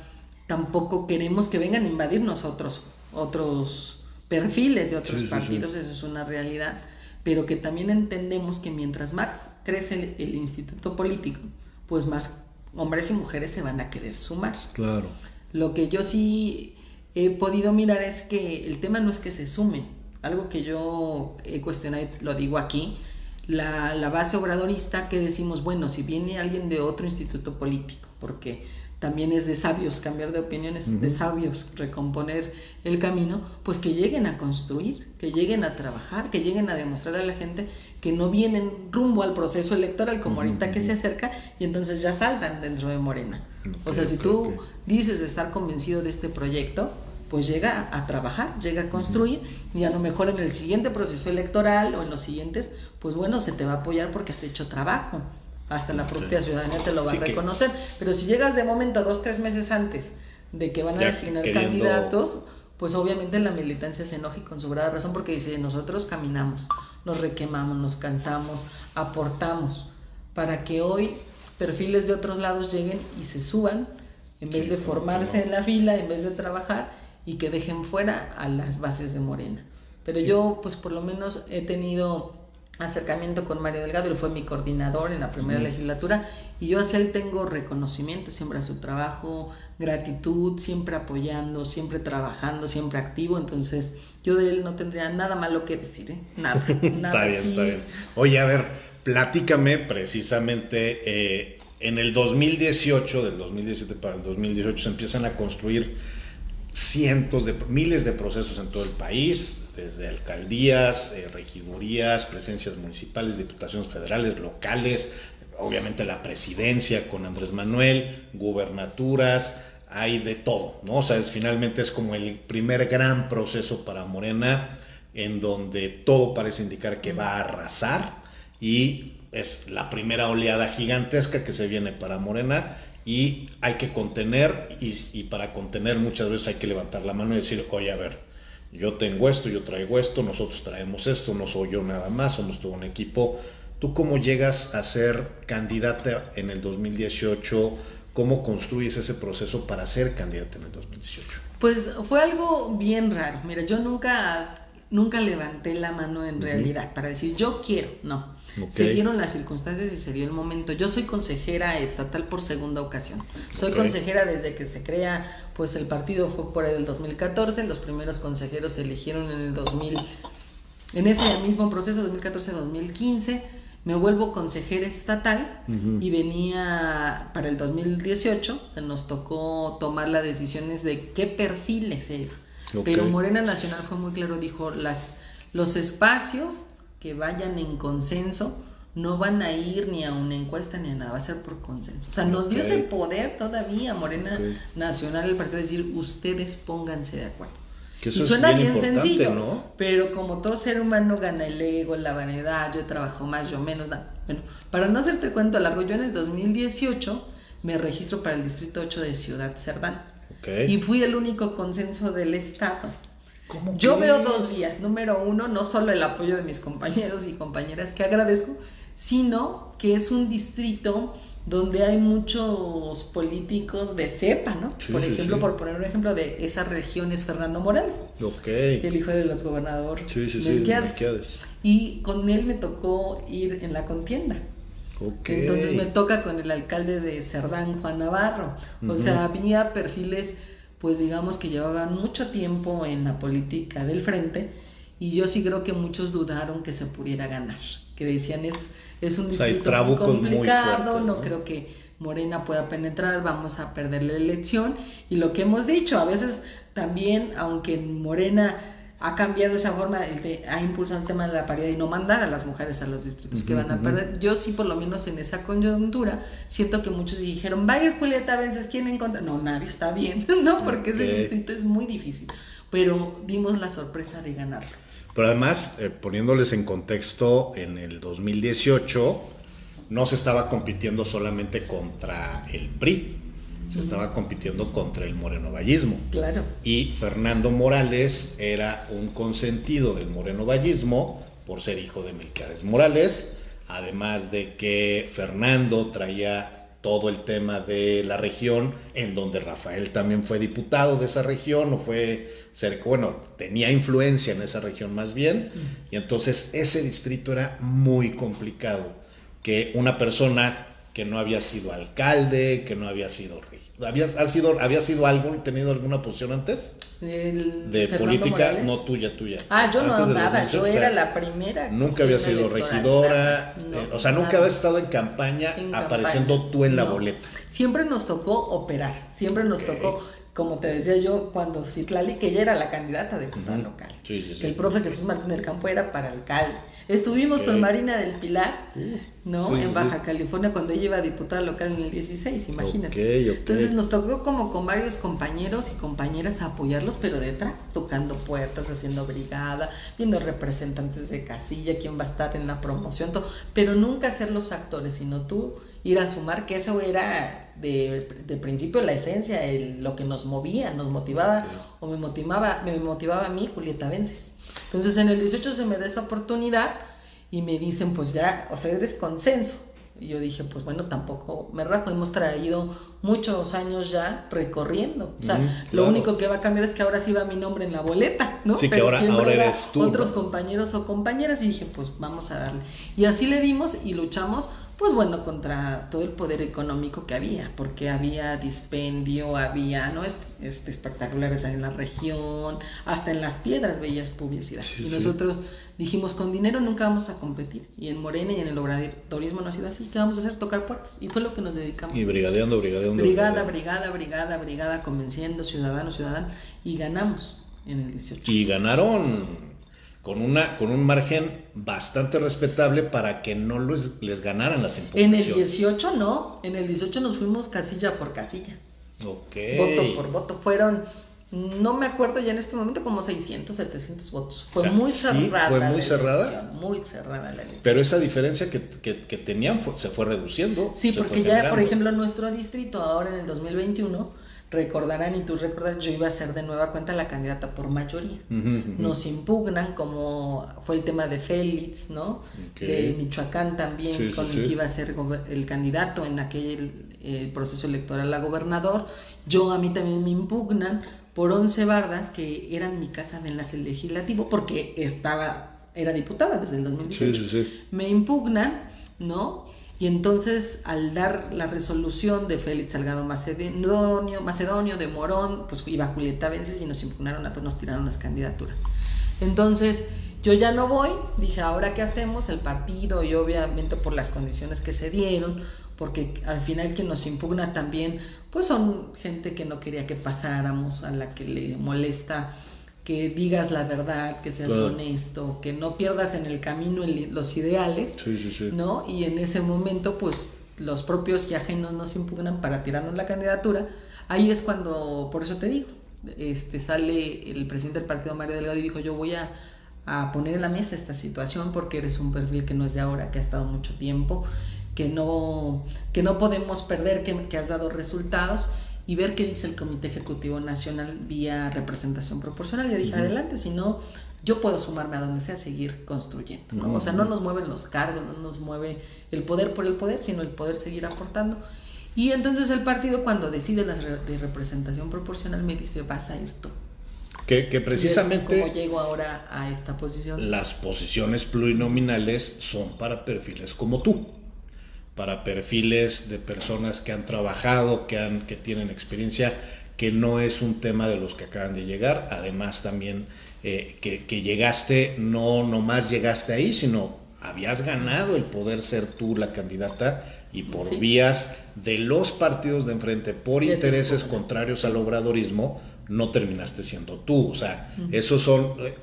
B: tampoco queremos que vengan a invadirnos otros perfiles de otros partidos, eso es una realidad, pero que también entendemos que mientras más crece el instituto político, pues más hombres y mujeres se van a querer sumar.
A: Claro.
B: Lo que yo sí he podido mirar es que el tema no es que se sumen, algo que yo he cuestionado, lo digo aquí, la base obradorista, que decimos, bueno, si viene alguien de otro instituto político, porque también es de sabios cambiar de opiniones, de sabios recomponer el camino, pues que lleguen a construir, que lleguen a trabajar, que lleguen a demostrar a la gente que no vienen rumbo al proceso electoral como ahorita que se acerca, y entonces ya saltan dentro de Morena. O sea, si tú dices estar convencido de este proyecto, pues llega a trabajar, llega a construir, y a lo mejor en el siguiente proceso electoral o en los siguientes, pues bueno, se te va a apoyar porque has hecho trabajo. hasta la propia ciudadanía te lo va a reconocer. Pero si llegas de momento 2-3 meses antes de que van a designar candidatos, pues obviamente la militancia se enoja y con sobrada razón, porque dice, nosotros caminamos, nos requemamos, nos cansamos, aportamos, para que hoy perfiles de otros lados lleguen y se suban, en vez de formarse en la fila, en vez de trabajar, y que dejen fuera a las bases de Morena. Pero yo, pues por lo menos he tenido acercamiento con Mario Delgado, él fue mi coordinador en la primera legislatura, y yo hacia él tengo reconocimiento siempre a su trabajo, gratitud, siempre apoyando, siempre trabajando, siempre activo. Entonces yo de él no tendría nada malo que decir, nada.
A: Está bien. Oye, a ver, platícame precisamente, en el 2018, del 2017 para el 2018 se empiezan a construir miles de procesos en todo el país, desde alcaldías, regidurías, presencias municipales, diputaciones federales, locales, obviamente la presidencia con Andrés Manuel, gubernaturas, hay de todo, ¿no? O sea, finalmente es como el primer gran proceso para Morena, en donde todo parece indicar que va a arrasar, y es la primera oleada gigantesca que se viene para Morena, y hay que contener, y para contener muchas veces hay que levantar la mano y decir, oye, a ver, yo tengo esto, yo traigo esto, nosotros traemos esto, no soy yo nada más, somos todo un equipo. ¿Tú cómo llegas a ser candidata en el 2018? ¿Cómo construyes ese proceso para ser candidata en el 2018?
B: Pues fue algo bien raro. Mira, yo nunca levanté la mano en realidad para decir yo quiero, no. Se dieron las circunstancias y se dio el momento. Yo soy consejera estatal por segunda ocasión. Soy consejera desde que se crea, pues el partido fue por el 2014, los primeros consejeros se eligieron en el 2000, en ese mismo proceso 2014-2015, me vuelvo consejera estatal y venía para el 2018, se nos tocó tomar las decisiones de qué perfiles se iba. Pero Morena Nacional fue muy claro, dijo, los espacios que vayan en consenso no van a ir ni a una encuesta ni a nada, va a ser por consenso. O sea, nos dio ese poder todavía Morena Nacional, el partido, de decir, ustedes pónganse de acuerdo. Y suena bien sencillo, ¿no? Pero como todo ser humano gana el ego, la vanidad, yo trabajo más, yo menos. Bueno, para no hacerte cuento largo, yo en el 2018 me registro para el Distrito 8 de Ciudad Cerdán. Y fui el único consenso del estado. Yo veo dos vías. Número uno, no solo el apoyo de mis compañeros y compañeras, que agradezco, sino que es un distrito donde hay muchos políticos de cepa, ¿no? Por ejemplo, por poner un ejemplo, de esa región es Fernando Morales, el hijo del exgobernador Melquiades. Y con él me tocó ir en la contienda. Entonces me toca con el alcalde de Cerdán, Juan Navarro. O sea, había perfiles, pues digamos, que llevaban mucho tiempo en la política del frente, y yo sí creo que muchos dudaron que se pudiera ganar, que decían es un distrito muy complicado, muy fuerte, ¿no? Creo que Morena pueda penetrar, vamos a perder la elección. Y lo que hemos dicho, a veces también, aunque Morena ha cambiado esa forma, ha impulsado el tema de la paridad y no mandar a las mujeres a los distritos que van a perder. Yo sí, por lo menos en esa coyuntura, siento que muchos dijeron, va a ir Julieta Vences, ¿quién en contra? No, nadie, está bien, ¿no? Porque ese distrito es muy difícil, pero dimos la sorpresa de ganarlo.
A: Pero además, poniéndoles en contexto, en el 2018 no se estaba compitiendo solamente contra el PRI, se estaba compitiendo contra el morenovallismo.
B: Claro.
A: Y Fernando Morales era un consentido del morenovallismo por ser hijo de Melquiades Morales, además de que Fernando traía todo el tema de la región, en donde Rafael también fue diputado de esa región, tenía influencia en esa región más bien, y entonces ese distrito era muy complicado, que una persona que no había sido alcalde, que no había sido tenido alguna posición antes de
B: Fernando
A: política,
B: Morales.
A: No tuya.
B: Yo no, nada, yo era la primera.
A: Nunca había sido regidora, nunca habías estado en campaña apareciendo tú en la boleta.
B: Siempre nos tocó operar, siempre nos tocó como te decía yo, cuando Citlali, que ella era la candidata de diputada local,
A: sí, sí,
B: que el profe Jesús Martín del Campo era para alcalde. Estuvimos con Marina del Pilar, ¿no?
A: Sí,
B: en Baja California, cuando ella iba diputada local en el 16, imagínate.
A: Okay.
B: Entonces nos tocó como con varios compañeros y compañeras a apoyarlos, pero detrás, tocando puertas, haciendo brigada, viendo representantes de casilla, quién va a estar en la promoción, todo, pero nunca ser los actores, sino tú ir a sumar, que eso era de principio la esencia, lo que nos movía, nos motivaba, o me motivaba a mí, Julieta Vences. Entonces en el 18 se me da esa oportunidad y me dicen, pues ya, o sea, eres consenso. Y yo dije, pues bueno, tampoco me rajo, hemos traído muchos años ya recorriendo. O sea, lo único que va a cambiar es que ahora sí va mi nombre en la boleta, ¿no?
A: Sí,
B: pero
A: que ahora eres tú,
B: otros compañeros o compañeras, y dije, pues vamos a darle. Y así le dimos y luchamos, pues bueno, contra todo el poder económico que había, porque había dispendio, había, ¿no? Espectaculares en la región, hasta en las piedras veías publicidad.
A: Sí,
B: y nosotros dijimos, con dinero nunca vamos a competir. Y en Morena y en el obradorismo no ha sido así. ¿Qué vamos a hacer? Tocar puertas. Y fue lo que nos dedicamos.
A: Y brigadeando.
B: Brigada, convenciendo, ciudadano. Y ganamos en el 18.
A: Y ganaron con un margen bastante respetable para que no les ganaran las impugnaciones.
B: En el 18 no. En el 18 nos fuimos casilla por casilla.
A: Ok.
B: Voto por voto. Fueron... No me acuerdo ya en este momento, como 600, 700 votos. Fue muy cerrada.
A: ¿Fue muy cerrada?
B: Elección, muy cerrada la elección.
A: Pero esa diferencia que tenían se fue reduciendo.
B: Sí, porque ya, por ejemplo, nuestro distrito, ahora en el 2021, recordarán y tú recordarás, yo iba a ser de nueva cuenta la candidata por mayoría. Nos impugnan, como fue el tema de Félix, ¿no? De Michoacán también, el que iba a ser el candidato en aquel proceso electoral a gobernador. A mí también me impugnan por 11 bardas que eran mi casa de enlace legislativo, porque era diputada desde el 2018. Me impugnan, ¿no? Y entonces, al dar la resolución de Félix Salgado Macedonio, de Morón, pues iba Julieta Vences y nos impugnaron a todos, nos tiraron las candidaturas. Entonces, yo ya no voy, dije, ¿ahora qué hacemos? El partido, y obviamente por las condiciones que se dieron, porque al final quien nos impugna también, pues son gente que no quería que pasáramos, a la que le molesta que digas la verdad, que seas honesto, que no pierdas en el camino los ideales, ¿no? Y en ese momento, pues, los propios y ajenos nos impugnan para tirarnos la candidatura. Ahí es cuando, por eso te digo, sale el presidente del partido, Mario Delgado, y dijo, yo voy a poner en la mesa esta situación porque eres un perfil que no es de ahora, que ha estado mucho tiempo, que no podemos perder, que has dado resultados, y ver qué dice el Comité Ejecutivo Nacional vía representación proporcional. Yo dije, adelante, si no, yo puedo sumarme a donde sea, seguir construyendo, ¿no? O sea, no nos mueven los cargos, no nos mueve el poder por el poder, sino el poder seguir aportando. Y entonces el partido, cuando decide de representación proporcional, me dice, vas a ir tú.
A: Que precisamente...
B: ¿Cómo llego ahora a esta posición?
A: Las posiciones plurinominales son para perfiles como tú, para perfiles de personas que han trabajado, que tienen experiencia, que no es un tema de los que acaban de llegar. Además también que llegaste, no nomás llegaste ahí, sino habías ganado el poder ser tú la candidata, y por vías de los partidos de enfrente, por intereses contrarios al obradorismo, no terminaste siendo tú. O sea,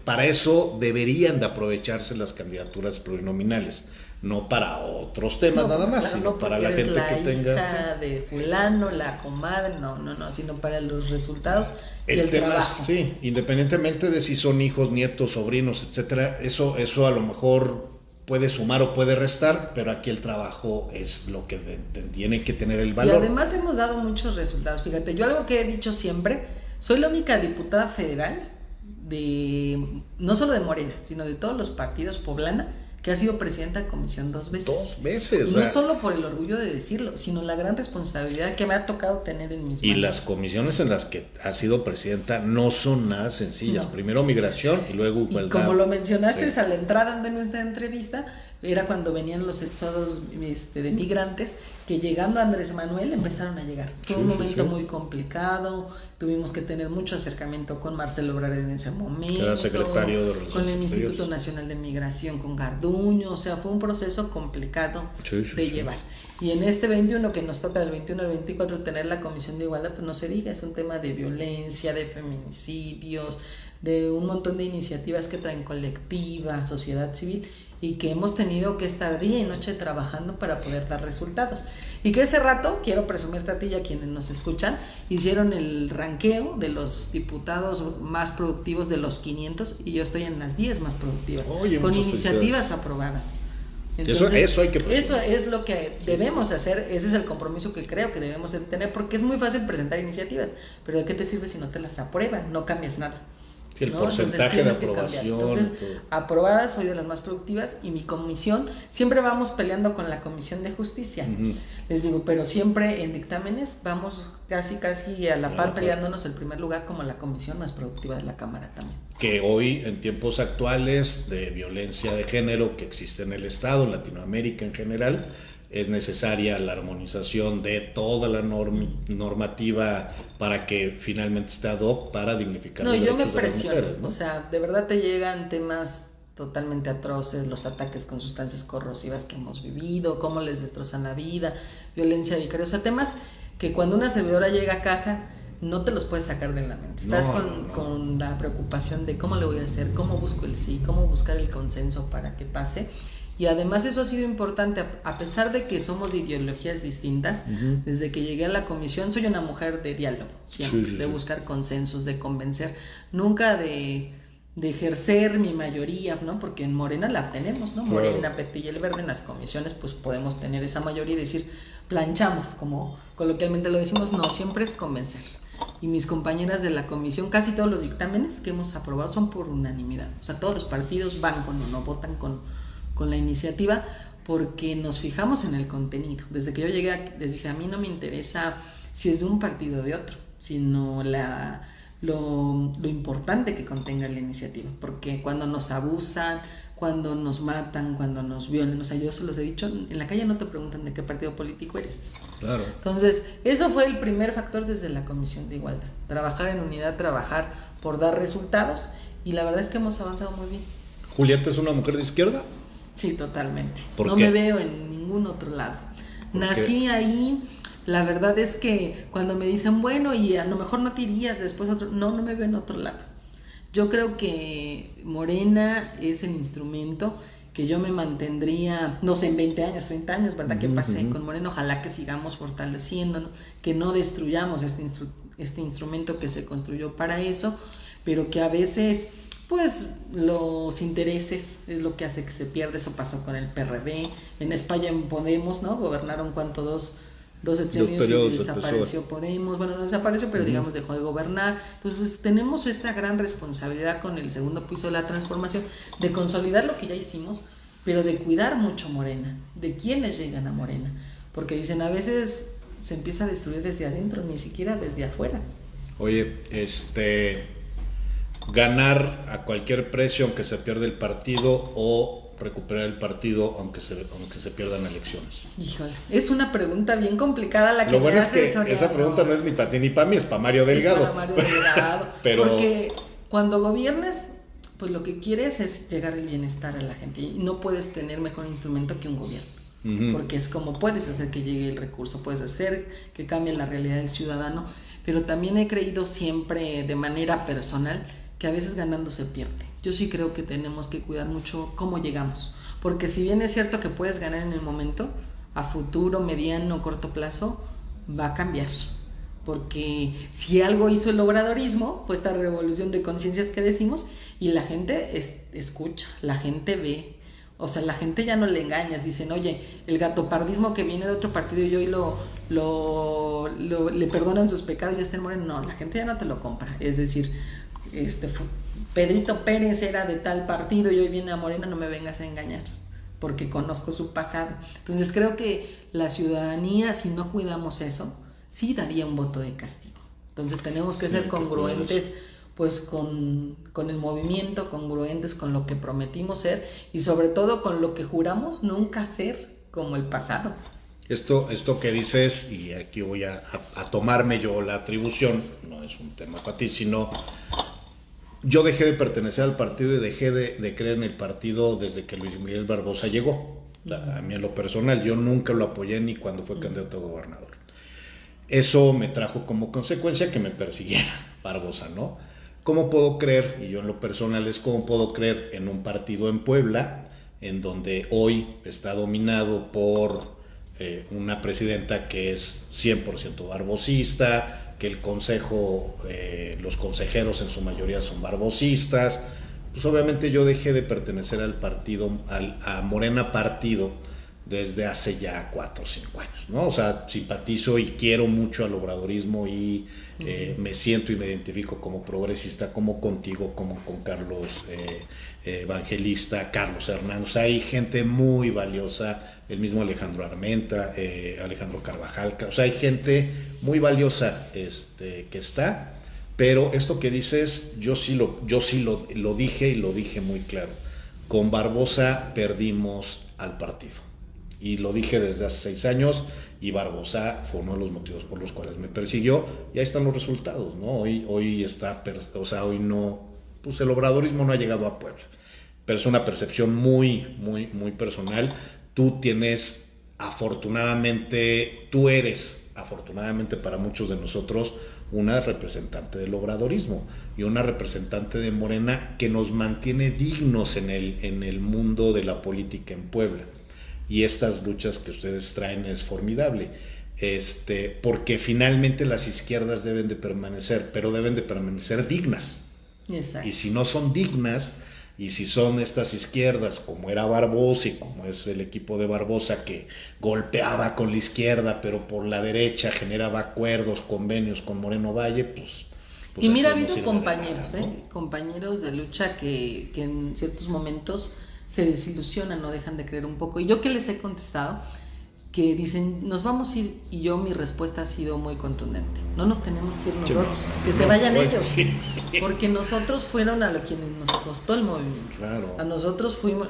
A: para eso deberían de aprovecharse las candidaturas plurinominales, no para otros temas nada más, sino para la gente que tenga...
B: La hija de fulano, la comadre, no, sino para los resultados y el tema trabajo.
A: Sí, independientemente de si son hijos, nietos, sobrinos, etcétera, eso a lo mejor puede sumar o puede restar, pero aquí el trabajo es lo que tiene que tener el valor.
B: Y además hemos dado muchos resultados. Fíjate, yo algo que he dicho siempre, soy la única diputada federal no solo de Morena, sino de todos los partidos poblana, que ha sido presidenta de comisión 2 veces.
A: 2 veces.
B: Y no solo por el orgullo de decirlo, sino la gran responsabilidad que me ha tocado tener en mis manos.
A: Y las comisiones en las que ha sido presidenta no son nada sencillas. No. Primero migración y luego igualdad.
B: Y como lo mencionaste a la entrada de nuestra entrevista, era cuando venían los éxodos de migrantes, que llegando a Andrés Manuel empezaron a llegar. Fue un momento muy complicado, tuvimos que tener mucho acercamiento con Marcelo Ebrard en ese momento,
A: era secretario de Relaciones
B: con el
A: Exteriores.
B: Instituto Nacional de Migración, con Garduño, o sea, fue un proceso complicado de llevar. Y en este 21, que nos toca del 21 al 24 tener la Comisión de Igualdad, pues no se diga, es un tema de violencia, de feminicidios, de un montón de iniciativas que traen colectiva, sociedad civil, y que hemos tenido que estar día y noche trabajando para poder dar resultados. Y que ese rato, quiero presumirte a ti y a quienes nos escuchan, hicieron el ranqueo de los diputados más productivos de los 500, y yo estoy en las 10 más productivas, con iniciativas aprobadas. Entonces,
A: eso hay que presumir.
B: Eso es lo que debemos hacer, ese es el compromiso que creo que debemos tener, porque es muy fácil presentar iniciativas, pero ¿de qué te sirve si no te las aprueban? No cambias nada.
A: Sí, el porcentaje de aprobación.
B: Entonces, aprobadas, soy de las más productivas, y mi comisión, siempre vamos peleando con la Comisión de Justicia. Les digo, pero siempre en dictámenes vamos casi a la par peleándonos el primer lugar como la comisión más productiva de la Cámara también.
A: Que hoy, en tiempos actuales de violencia de género que existe en el Estado, en Latinoamérica en general, es necesaria la armonización de toda la normativa para que finalmente esté ad hoc para dignificar los derechos de las mujeres, ¿no?
B: O sea, de verdad te llegan temas totalmente atroces, los ataques con sustancias corrosivas que hemos vivido, cómo les destrozan la vida, violencia vicaria, o sea, temas que cuando una servidora llega a casa no te los puedes sacar de la mente. Estás con la preocupación de cómo le voy a hacer, cómo busco el sí, cómo buscar el consenso para que pase. Y además eso ha sido importante, a pesar de que somos de ideologías distintas. Desde que llegué a la comisión soy una mujer de diálogo, siempre, de buscar consensos, de convencer, nunca de ejercer mi mayoría, ¿no? Porque en Morena la tenemos, ¿no? Morena, PT y el Verde, en las comisiones pues podemos tener esa mayoría y decir, planchamos, como coloquialmente lo decimos, no, siempre es convencer. Y mis compañeras de la comisión, casi todos los dictámenes que hemos aprobado son por unanimidad, o sea, todos los partidos van con uno, votan con la iniciativa, porque nos fijamos en el contenido. Desde que yo llegué aquí, les dije, a mí no me interesa si es de un partido o de otro, sino lo importante que contenga la iniciativa, porque cuando nos abusan, cuando nos matan, cuando nos violan, o sea, yo se los he dicho, en la calle no te preguntan de qué partido político eres.
A: Claro.
B: Entonces, eso fue el primer factor desde la Comisión de Igualdad, trabajar en unidad, trabajar por dar resultados, y la verdad es que hemos avanzado muy bien.
A: ¿Julieta es una mujer de izquierda?
B: Sí, totalmente.
A: No
B: me veo en ningún otro lado. Nací ahí. La verdad es que cuando me dicen, bueno, y a lo mejor no te irías después a otro, no me veo en otro lado. Yo creo que Morena es el instrumento que yo me mantendría, no sé, en 20 años, 30 años, ¿verdad? Que pasé con Morena. Ojalá que sigamos fortaleciéndonos, que no destruyamos este instrumento que se construyó para eso, pero que a veces pues los intereses es lo que hace que se pierda. Eso pasó con el PRD, en España en Podemos, ¿no? Gobernaron dos sexenios y desapareció Podemos, bueno, no desapareció, pero digamos dejó de gobernar. Entonces tenemos esta gran responsabilidad con el segundo piso de la transformación, de consolidar lo que ya hicimos, pero de cuidar mucho Morena, de quienes llegan a Morena, porque dicen, a veces se empieza a destruir desde adentro, ni siquiera desde afuera.
A: Oye, ganar a cualquier precio aunque se pierda el partido, o recuperar el partido aunque se pierdan elecciones.
B: Híjole, es una pregunta bien complicada la que
A: Lo bueno
B: me
A: es que esa pregunta no es ni para ti ni para mí, es para Mario Delgado.
B: Es para Mario Delgado.
A: Pero
B: porque cuando gobiernas, pues lo que quieres es llegar el bienestar a la gente, y no puedes tener mejor instrumento que un gobierno, porque es como puedes hacer que llegue el recurso, puedes hacer que cambie la realidad del ciudadano, pero también he creído siempre de manera personal que a veces ganando se pierde. Yo sí creo que tenemos que cuidar mucho cómo llegamos, porque si bien es cierto que puedes ganar en el momento, a futuro, mediano, corto plazo, va a cambiar. Porque si algo hizo el obradorismo, fue esta revolución de conciencias que decimos, y la gente escucha, la gente ve, o sea, la gente ya no le engañas, dicen, oye, el gatopardismo que viene de otro partido y hoy le perdonan sus pecados y ya está en Morena, no, la gente ya no te lo compra, es decir, Pedrito Pérez era de tal partido y hoy viene a Morena, no me vengas a engañar, porque conozco su pasado. Entonces creo que la ciudadanía, si no cuidamos eso, sí daría un voto de castigo. Entonces tenemos que ser congruentes pues con el movimiento, congruentes con lo que prometimos ser y sobre todo con lo que juramos nunca ser como el pasado.
A: Esto que dices, y aquí voy a tomarme yo la atribución, no es un tema para ti, sino yo dejé de pertenecer al partido y dejé de creer en el partido desde que Luis Miguel Barbosa llegó. A mí en lo personal, yo nunca lo apoyé ni cuando fue candidato a gobernador. Eso me trajo como consecuencia que me persiguiera Barbosa, ¿no? ¿Cómo puedo creer, y yo en lo personal es cómo puedo creer en un partido en Puebla, en donde hoy está dominado por una presidenta que es 100% barbosista, que el consejo, los consejeros en su mayoría son barbosistas? Pues obviamente yo dejé de pertenecer al partido, a Morena Partido, desde hace ya 4 o 5 años, ¿no? O sea, simpatizo y quiero mucho al obradorismo y me siento y me identifico como progresista, como contigo, como con Carlos Evangelista, Carlos Hernández. O sea, hay gente muy valiosa, el mismo Alejandro Armenta, Alejandro Carvajal, o sea, hay gente muy valiosa que está, pero esto que dices, yo sí lo dije y lo dije muy claro. Con Barbosa perdimos al partido. Y lo dije desde hace 6 años, y Barbosa fue uno de los motivos por los cuales me persiguió, y ahí están los resultados, ¿no? Hoy está, o sea, hoy no, pues el obradorismo no ha llegado a Puebla, pero es una percepción muy, muy, muy personal. Tú eres, afortunadamente para muchos de nosotros, una representante del obradorismo y una representante de Morena que nos mantiene dignos en el mundo de la política en Puebla. Y estas luchas que ustedes traen es formidable, porque finalmente las izquierdas deben de permanecer, pero deben de permanecer dignas.
B: Exacto.
A: Y si no son dignas, y si son estas izquierdas como era Barbosa y como es el equipo de Barbosa, que golpeaba con la izquierda pero por la derecha generaba acuerdos, convenios con Moreno Valle, pues
B: y mira, ha habido compañeros, ¿no? Compañeros de lucha que en ciertos momentos se desilusionan, no dejan de creer un poco. Y yo que les he contestado, que dicen, nos vamos a ir, y yo mi respuesta ha sido muy contundente. No nos tenemos que ir nosotros, que se vayan ellos. Sí. Porque nosotros fueron a quienes nos costó el movimiento.
A: Claro.
B: A nosotros fuimos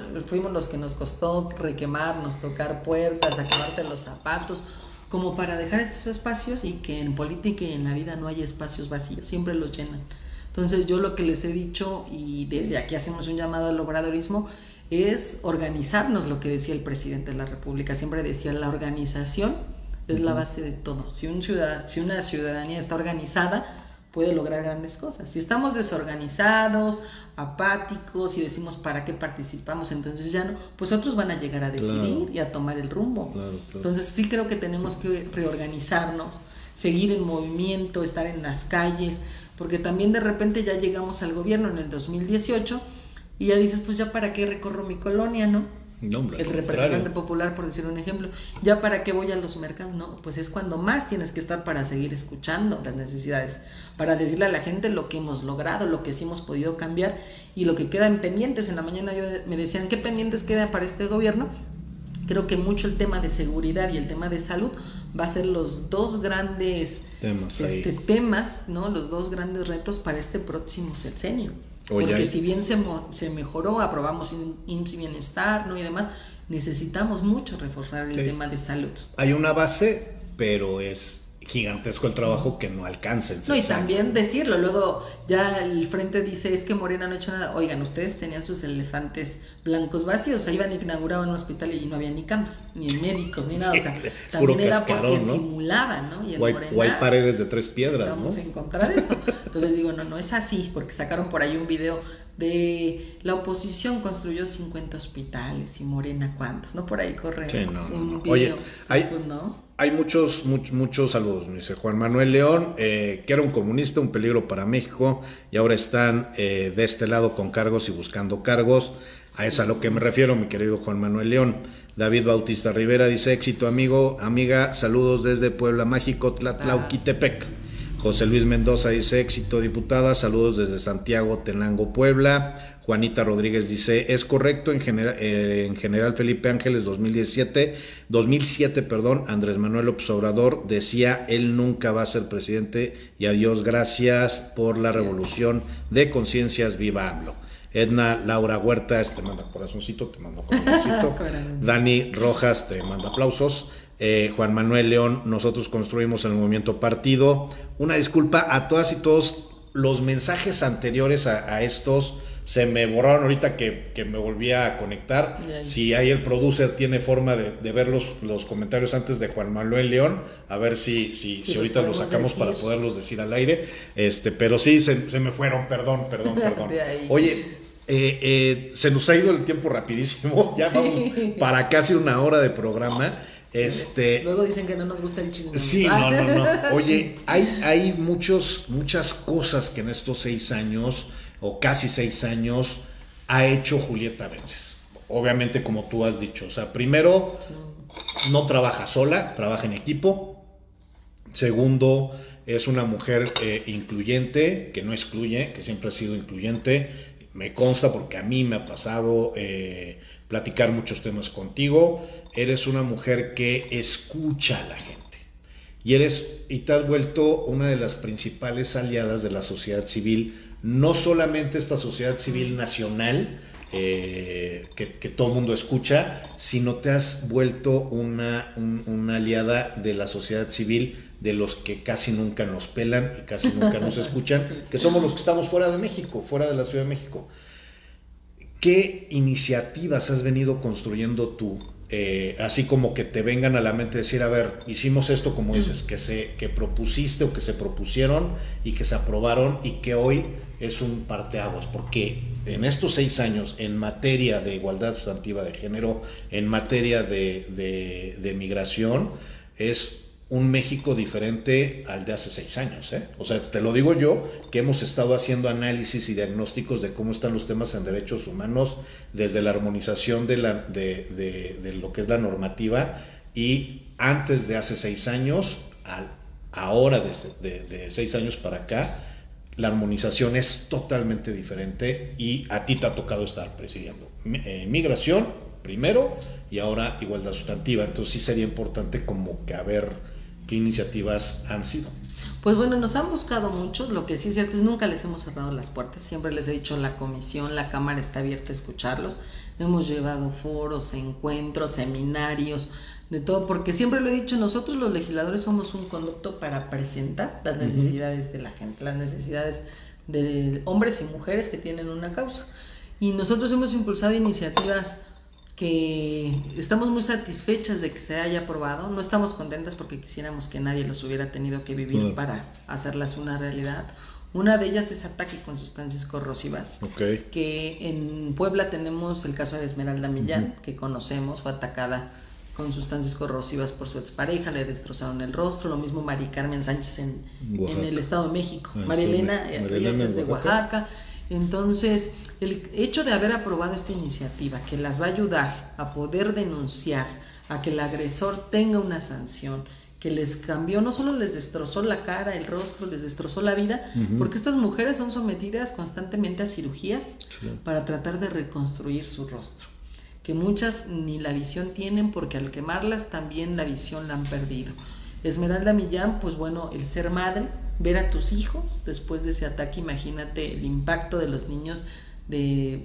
B: los que nos costó requemarnos, tocar puertas, acabarte los zapatos, como para dejar estos espacios, y que en política y en la vida no hay espacios vacíos, siempre los llenan. Entonces yo lo que les he dicho, y desde aquí hacemos un llamado al obradorismo, es organizarnos, lo que decía el presidente de la República. Siempre decía, la organización es la base de todo. Si una ciudadanía está organizada, puede lograr grandes cosas. Si estamos desorganizados, apáticos y decimos ¿para qué participamos? Entonces ya no, pues otros van a llegar a decidir, claro, y a tomar el rumbo. Claro. Entonces sí creo que tenemos que reorganizarnos, seguir en movimiento, estar en las calles, porque también de repente ya llegamos al gobierno en el 2018 y ya dices, pues ya para qué recorro mi colonia, ¿no?
A: No, hombre,
B: el representante popular, por decir un ejemplo, ya para qué voy a los mercados. No, pues es cuando más tienes que estar para seguir escuchando las necesidades, para decirle a la gente lo que hemos logrado, lo que sí hemos podido cambiar y lo que quedan pendientes. En la mañana me decían, ¿qué pendientes quedan para este gobierno? Creo que mucho el tema de seguridad y el tema de salud va a ser los dos grandes temas, ¿no? Los dos grandes retos para este próximo sexenio. Porque si bien se mejoró, aprobamos IMSS y Bienestar, ¿no? Y demás, necesitamos mucho reforzar el tema de salud.
A: Hay una base, pero es gigantesco el trabajo que no alcanza.
B: No, y también decirlo, luego ya el frente dice, es que Morena no ha hecho nada. Oigan, ustedes tenían sus elefantes blancos vacíos, o sea, iban a inaugurar un hospital y no había ni camas, ni médicos, ni nada, sí, o sea, también era porque, ¿no?, simulaban, ¿no? Y en Morena,
A: o hay paredes de 3 piedras,
B: estamos, ¿no?, en contra de eso. Entonces les digo, no es así, porque sacaron por ahí un video de la oposición construyó 50 hospitales y Morena cuántos, ¿no? Por ahí corre un video.
A: Oye, hay muchos saludos, me dice Juan Manuel León, que era un comunista, un peligro para México, y ahora están de este lado con cargos y buscando cargos. A eso a lo que me refiero, mi querido Juan Manuel León. David Bautista Rivera dice, éxito amiga, saludos desde Puebla Mágico, Tlatlauquitepec. José Luis Mendoza dice, éxito diputada, saludos desde Santiago, Tenango, Puebla. Juanita Rodríguez dice, es correcto, en general Felipe Ángeles 2007, Andrés Manuel López Obrador decía, él nunca va a ser presidente y adiós, gracias por la revolución de conciencias, viva AMLO. Edna Laura Huerta te manda corazoncito, Dani Rojas te manda aplausos. Juan Manuel León, nosotros construimos el movimiento partido. Una disculpa a todas y todos, los mensajes anteriores a estos se me borraron ahorita que me volví a conectar. Si ahí el producer tiene forma de ver los comentarios antes de Juan Manuel León, a ver si ahorita los sacamos para poderlos decir al aire. Pero sí, se me fueron, perdón. Oye, se nos ha ido el tiempo rapidísimo, ya vamos para casi una hora de programa.
B: Luego dicen que no nos gusta el chisme.
A: Sí, no. Oye, hay muchas cosas que en estos 6 años, o casi 6 años, ha hecho Julieta Vences. Obviamente, como tú has dicho, o sea, primero, no trabaja sola, trabaja en equipo. Segundo, es una mujer incluyente, que no excluye, que siempre ha sido incluyente. Me consta porque a mí me ha pasado platicar muchos temas contigo. Eres una mujer que escucha a la gente y te has vuelto una de las principales aliadas de la sociedad civil, no solamente esta sociedad civil nacional que todo el mundo escucha, sino te has vuelto una aliada de la sociedad civil, de los que casi nunca nos pelan y casi nunca nos escuchan, que somos los que estamos fuera de México, fuera de la Ciudad de México. ¿Qué iniciativas has venido construyendo tú? Así como que te vengan a la mente decir, a ver, hicimos esto, como dices, que propusiste o que se propusieron y que se aprobaron y que hoy es un parteaguas, porque en estos 6 años, en materia de igualdad sustantiva de género, en materia de migración, es un México diferente al de hace 6 años, ¿eh? O sea, te lo digo yo, que hemos estado haciendo análisis y diagnósticos de cómo están los temas en derechos humanos desde la armonización de lo que es la normativa, y antes de hace 6 años, ahora de 6 años para acá, la armonización es totalmente diferente y a ti te ha tocado estar presidiendo migración primero y ahora igualdad sustantiva. Entonces sí sería importante como que a ver qué iniciativas han sido.
B: Pues bueno, nos han buscado muchos, lo que sí es cierto es nunca les hemos cerrado las puertas, siempre les he dicho, la comisión, la cámara está abierta a escucharlos, hemos llevado foros, encuentros, seminarios, de todo, porque siempre lo he dicho, nosotros los legisladores somos un conducto para presentar las necesidades de la gente, las necesidades de hombres y mujeres que tienen una causa, y nosotros hemos impulsado iniciativas que estamos muy satisfechas de que se haya aprobado. No estamos contentas porque quisiéramos que nadie los hubiera tenido que vivir para hacerlas una realidad. Una de ellas es ataque con sustancias corrosivas, que en Puebla tenemos el caso de Esmeralda Millán, que conocemos, fue atacada con sustancias corrosivas por su expareja, le destrozaron el rostro. Lo mismo Mari Carmen Sánchez en el Estado de México. María Elena es de Oaxaca. Entonces, el hecho de haber aprobado esta iniciativa, que las va a ayudar a poder denunciar, a que el agresor tenga una sanción, que les cambió, no solo les destrozó la cara, el rostro, les destrozó la vida, porque estas mujeres son sometidas constantemente a cirugías para tratar de reconstruir su rostro, que muchas ni la visión tienen, porque al quemarlas también la visión la han perdido. Esmeralda Millán, pues bueno, el ser madre, ver a tus hijos después de ese ataque, imagínate el impacto de los niños,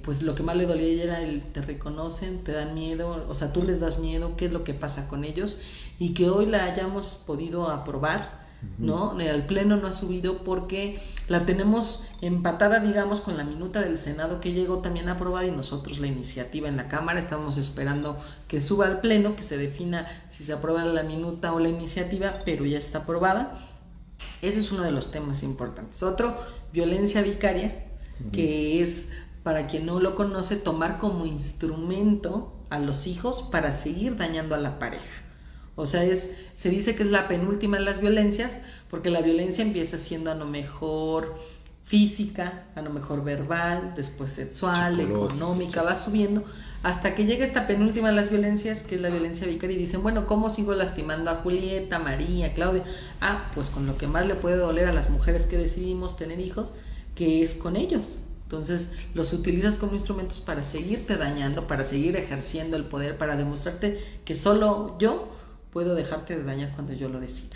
B: pues lo que más le dolía a ella era te reconocen, te dan miedo, o sea, tú les das miedo, qué es lo que pasa con ellos, y que hoy la hayamos podido aprobar, ¿no? Al pleno no ha subido porque la tenemos empatada, digamos, con la minuta del Senado, que llegó también aprobada, y nosotros la iniciativa en la Cámara. Estamos esperando que suba al pleno, que se defina si se aprueba la minuta o la iniciativa, pero ya está aprobada. Ese es uno de los temas importantes. Otro, violencia vicaria, que es, para quien no lo conoce, tomar como instrumento a los hijos para seguir dañando a la pareja. O sea, se dice que es la penúltima de las violencias, porque la violencia empieza siendo a lo mejor física, a lo mejor verbal, después sexual, económica, va subiendo, hasta que llega esta penúltima de las violencias, que es la violencia vicaria, y dicen, bueno, ¿cómo sigo lastimando a Julieta, María, Claudia? Pues con lo que más le puede doler a las mujeres que decidimos tener hijos, que es con ellos, Entonces los utilizas como instrumentos para seguirte dañando, para seguir ejerciendo el poder, para demostrarte que solo yo puedo dejarte de dañar cuando yo lo decida.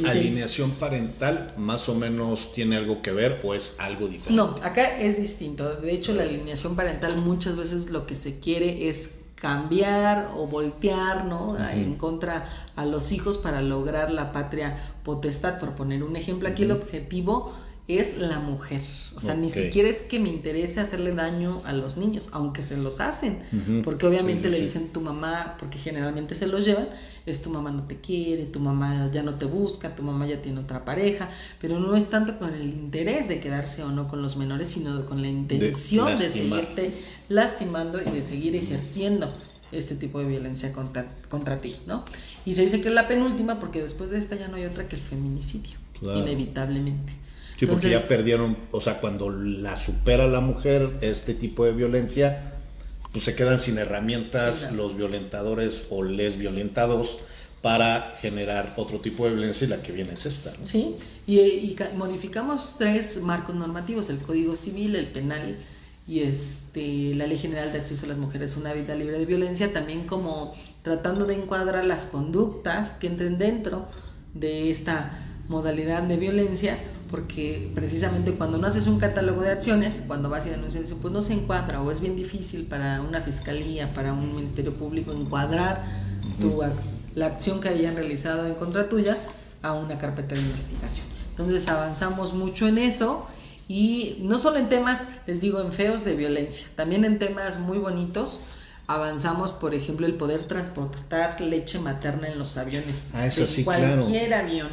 A: ¿Alineación parental más o menos tiene algo que ver o es algo diferente?
B: No, acá es distinto. De hecho, la alineación parental muchas veces lo que se quiere es cambiar o voltear, ¿no? Uh-huh. En contra a los hijos para lograr la patria potestad. Por poner un ejemplo, aquí el objetivo es la mujer. O sea, ni siquiera es que me interese hacerle daño a los niños, aunque se los hacen, porque obviamente le dicen tu mamá, porque generalmente se los llevan, es tu mamá no te quiere, tu mamá ya no te busca, tu mamá ya tiene otra pareja, pero no es tanto con el interés de quedarse o no con los menores, sino con la intención de seguirte lastimando y de seguir ejerciendo este tipo de violencia contra ti, ¿no? Y se dice que es la penúltima porque después de esta ya no hay otra que el feminicidio, inevitablemente.
A: Sí, porque entonces, ya perdieron, o sea, cuando la supera la mujer este tipo de violencia, pues se quedan sin herramientas los violentadores o les violentados para generar otro tipo de violencia y la que viene es esta, ¿no?
B: Sí, y modificamos 3 marcos normativos, el Código Civil, el Penal y la Ley General de Acceso a las Mujeres a una Vida Libre de Violencia, también como tratando de encuadrar las conductas que entren dentro de esta modalidad de violencia, porque precisamente cuando no haces un catálogo de acciones, cuando vas y denuncias, pues no se encuadra, o es bien difícil para una fiscalía, para un ministerio público encuadrar la acción que hayan realizado en contra tuya a una carpeta de investigación. Entonces avanzamos mucho en eso, y no solo en temas, les digo, en feos de violencia, también en temas muy bonitos. Avanzamos, por ejemplo, el poder transportar leche materna en los aviones, cualquier avión.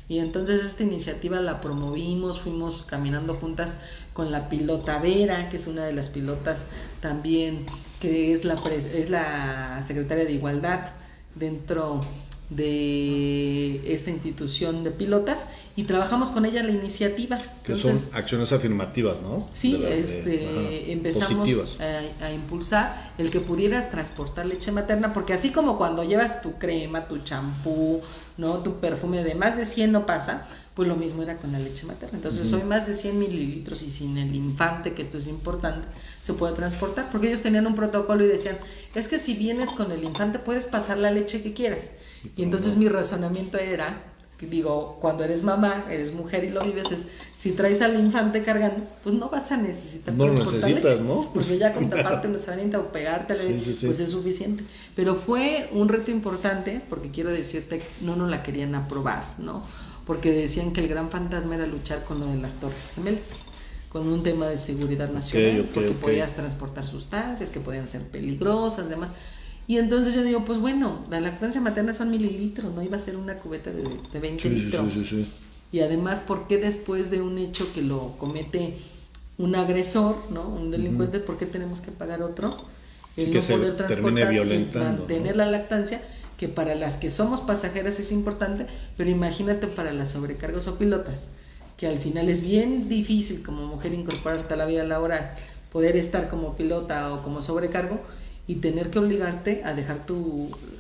B: Y entonces esta iniciativa la promovimos, fuimos caminando juntas con la pilota Vera, que es una de las pilotas también, que es la secretaria de Igualdad dentro de esta institución de pilotas, y trabajamos con ella la iniciativa.
A: Que entonces, son acciones afirmativas, ¿no?
B: Sí, empezamos a impulsar el que pudieras transportar leche materna, porque así como cuando llevas tu crema, tu champú, ¿no? Tu perfume de más de 100 no pasa, pues lo mismo era con la leche materna. Entonces hoy más de 100 mililitros y sin el infante, que esto es importante, se puede transportar, porque ellos tenían un protocolo y decían, es que si vienes con el infante puedes pasar la leche que quieras. Y entonces mi razonamiento era, digo, cuando eres mamá, eres mujer y lo vives, es si traes al infante cargando, pues no vas a necesitar
A: transportar leche, ¿no?
B: Porque ya con taparte una sabanita o pegártela, pues es suficiente. Pero fue un reto importante, porque quiero decirte, no nos la querían aprobar, ¿no? Porque decían que el gran fantasma era luchar con lo de las Torres Gemelas, con un tema de seguridad nacional, porque podías transportar sustancias que podían ser peligrosas, demás. Y entonces yo digo, pues bueno, la lactancia materna son mililitros, no iba a ser una cubeta de 20 litros. Sí. Y además, ¿por qué después de un hecho que lo comete un agresor, ¿no? Un delincuente, ¿por qué tenemos que pagar otros? El
A: que no poder transportar y
B: mantener la lactancia, que para las que somos pasajeras es importante, pero imagínate para las sobrecargos o pilotas, que al final es bien difícil como mujer incorporarte a la vida laboral, poder estar como pilota o como sobrecargo, y tener que obligarte a dejar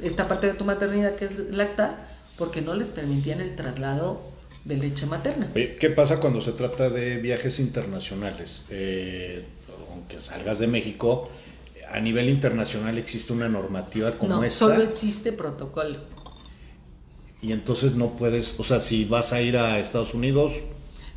B: esta parte de tu maternidad que es lactar, porque no les permitían el traslado de leche materna.
A: Oye, ¿qué pasa cuando se trata de viajes internacionales? Aunque salgas de México, a nivel internacional existe una normativa como esta.
B: No, solo existe protocolo.
A: Y entonces no puedes, o sea, si vas a ir a Estados Unidos,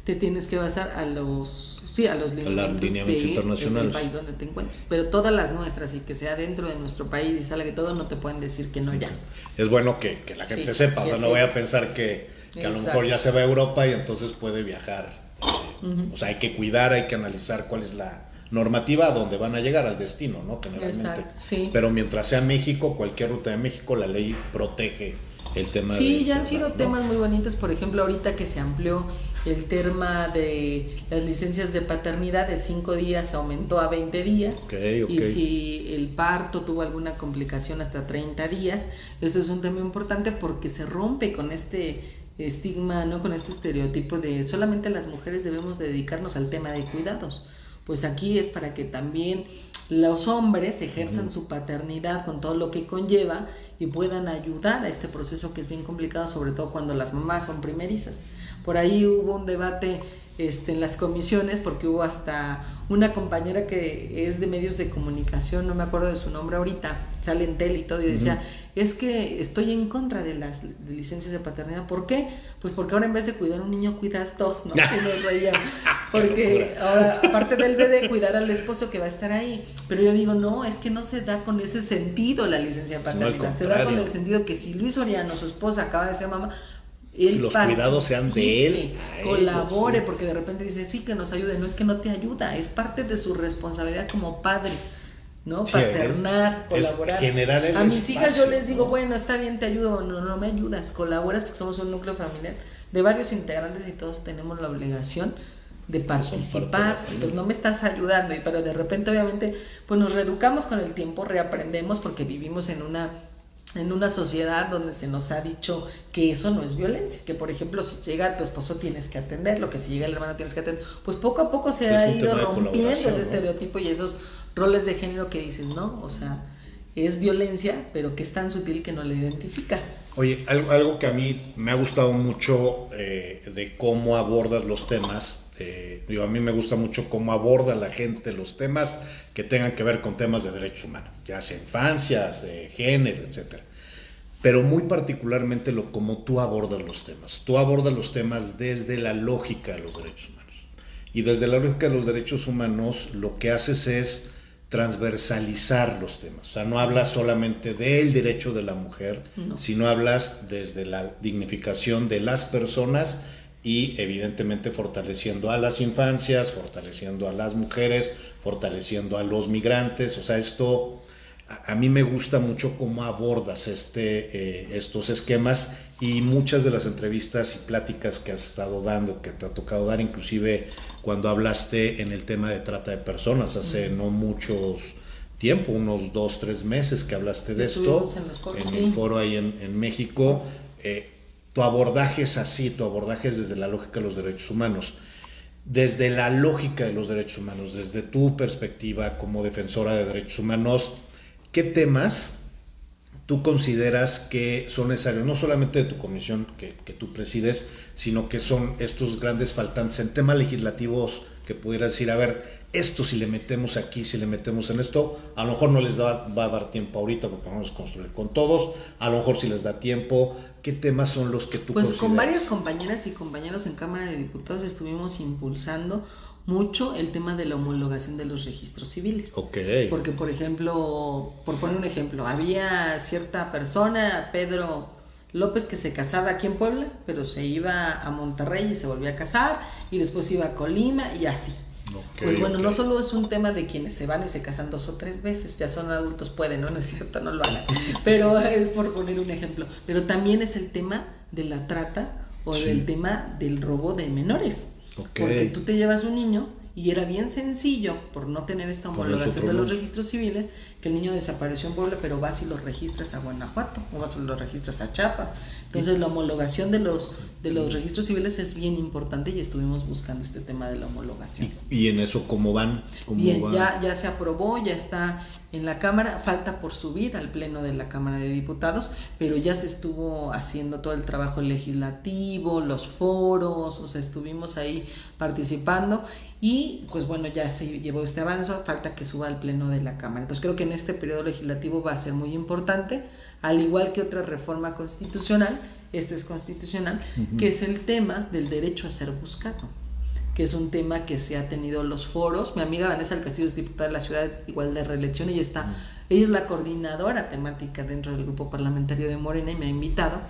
B: te tienes que basar a los lineamientos internacionales del país donde te encuentres, pero todas las nuestras, y que sea dentro de nuestro país y salga que todo, no te pueden decir que no ya.
A: Es bueno que la gente sepa, o sea, no voy a pensar que a lo mejor ya se va a Europa y entonces puede viajar. O sea, hay que cuidar, hay que analizar cuál es la normativa a donde van a llegar, al destino, ¿no? Generalmente. Pero mientras sea México, cualquier ruta de México, la ley protege el tema.
B: Sí, ya han sido temas muy bonitos. Por ejemplo, ahorita que se amplió el tema de las licencias de paternidad, de 5 días se aumentó a 20 días. Y si el parto tuvo alguna complicación, hasta 30 días. Eso es un tema importante porque se rompe con este estigma, ¿no? Con este estereotipo de solamente las mujeres debemos dedicarnos al tema de cuidados. Pues aquí es para que también los hombres ejerzan su paternidad con todo lo que conlleva y puedan ayudar a este proceso que es bien complicado, sobre todo cuando las mamás son primerizas. Por ahí hubo un debate en las comisiones, porque hubo hasta una compañera que es de medios de comunicación, no me acuerdo de su nombre ahorita, sale en tele y todo, y decía, es que estoy en contra de las licencias de paternidad. ¿Por qué? Pues porque ahora en vez de cuidar a un niño, cuidas dos, ¿no? Y nos reíamos. Porque ahora, aparte del bebé, cuidar al esposo que va a estar ahí. Pero yo digo, no, es que no se da con ese sentido la licencia de paternidad, se da con el sentido que si Luis Soriano, su esposa, acaba de ser mamá, él
A: los cuidados sean de él,
B: colabore, porque de repente dice, sí, que nos ayude, no es que no te ayuda, es parte de su responsabilidad como padre, ¿no? Sí, paternar, colaborar. A mis hijas yo les digo, bueno, está bien, te ayudo, no me ayudas, colaboras, porque somos un núcleo familiar de varios integrantes y todos tenemos la obligación de participar. Pues no me estás ayudando, pero de repente obviamente pues nos reeducamos con el tiempo, reaprendemos, porque vivimos en una sociedad donde se nos ha dicho que eso no es violencia, que por ejemplo si llega tu esposo tienes que atenderlo, que si llega el hermano tienes que atenderlo, pues poco a poco se ha ido rompiendo ese estereotipo y esos roles de género que dices, ¿no? O sea, es violencia, pero que es tan sutil que no la identificas.
A: Oye, algo que a mí me ha gustado mucho de cómo abordas los temas, a mí me gusta mucho cómo aborda la gente los temas que tengan que ver con temas de derechos humanos, ya sea infancias, género, etcétera. Pero muy particularmente cómo tú abordas los temas. Tú abordas los temas desde la lógica de los derechos humanos. Y desde la lógica de los derechos humanos lo que haces es transversalizar los temas. O sea, no hablas solamente del derecho de la mujer, sino hablas desde la dignificación de las personas y evidentemente fortaleciendo a las infancias, fortaleciendo a las mujeres, fortaleciendo a los migrantes. O sea, esto a mí me gusta mucho cómo abordas estos esquemas, y muchas de las entrevistas y pláticas que has estado dando, que te ha tocado dar, inclusive cuando hablaste en el tema de trata de personas hace no mucho tiempo, unos 2-3 meses que hablaste de esto en el foro ahí en México. Tu abordaje es así, tu abordaje es desde la lógica de los derechos humanos. Desde la lógica de los derechos humanos, desde tu perspectiva como defensora de derechos humanos, ¿qué temas tú consideras que son necesarios, no solamente de tu comisión que tú presides, sino que son estos grandes faltantes en temas legislativos que pudieras decir, a ver, esto si le metemos aquí, si le metemos en esto, a lo mejor no les va a dar tiempo ahorita porque vamos a construir con todos, a lo mejor si les da tiempo? ¿Qué temas son los que tú consideras?
B: Pues con varias compañeras y compañeros en Cámara de Diputados estuvimos impulsando mucho el tema de la homologación de los registros civiles.
A: Okay.
B: Porque, por ejemplo, por poner un ejemplo, había cierta persona, Pedro López, que se casaba aquí en Puebla, pero se iba a Monterrey y se volvía a casar, y después iba a Colima y así. Pues bueno, no solo es un tema de quienes se van y se casan 2 o 3 veces, ya son adultos, pueden, ¿no? No es cierto, no lo hagan, pero es por poner un ejemplo. Pero también es el tema de la trata o del tema del robo de menores. Porque tú te llevas un niño y era bien sencillo, por no tener esta homologación de los registros civiles, que el niño desapareció en Puebla, pero vas y lo registras a Guanajuato, o vas y lo registras a Chiapas. Entonces la homologación de los registros civiles es bien importante, y estuvimos buscando este tema de la homologación.
A: ¿Y en eso cómo van?
B: Bien, ya se aprobó, ya está en la Cámara, falta por subir al Pleno de la Cámara de Diputados, pero ya se estuvo haciendo todo el trabajo legislativo, los foros, o sea, estuvimos ahí participando, y pues bueno, ya se llevó este avance, falta que suba al Pleno de la Cámara. Entonces creo que en este periodo legislativo va a ser muy importante, al igual que otra reforma constitucional, este es constitucional, que es el tema del derecho a ser buscado, que es un tema que se ha tenido los foros. Mi amiga Vanessa del Castillo es diputada de la ciudad, igual de reelección, ella es la coordinadora temática dentro del grupo parlamentario de Morena, y me ha invitado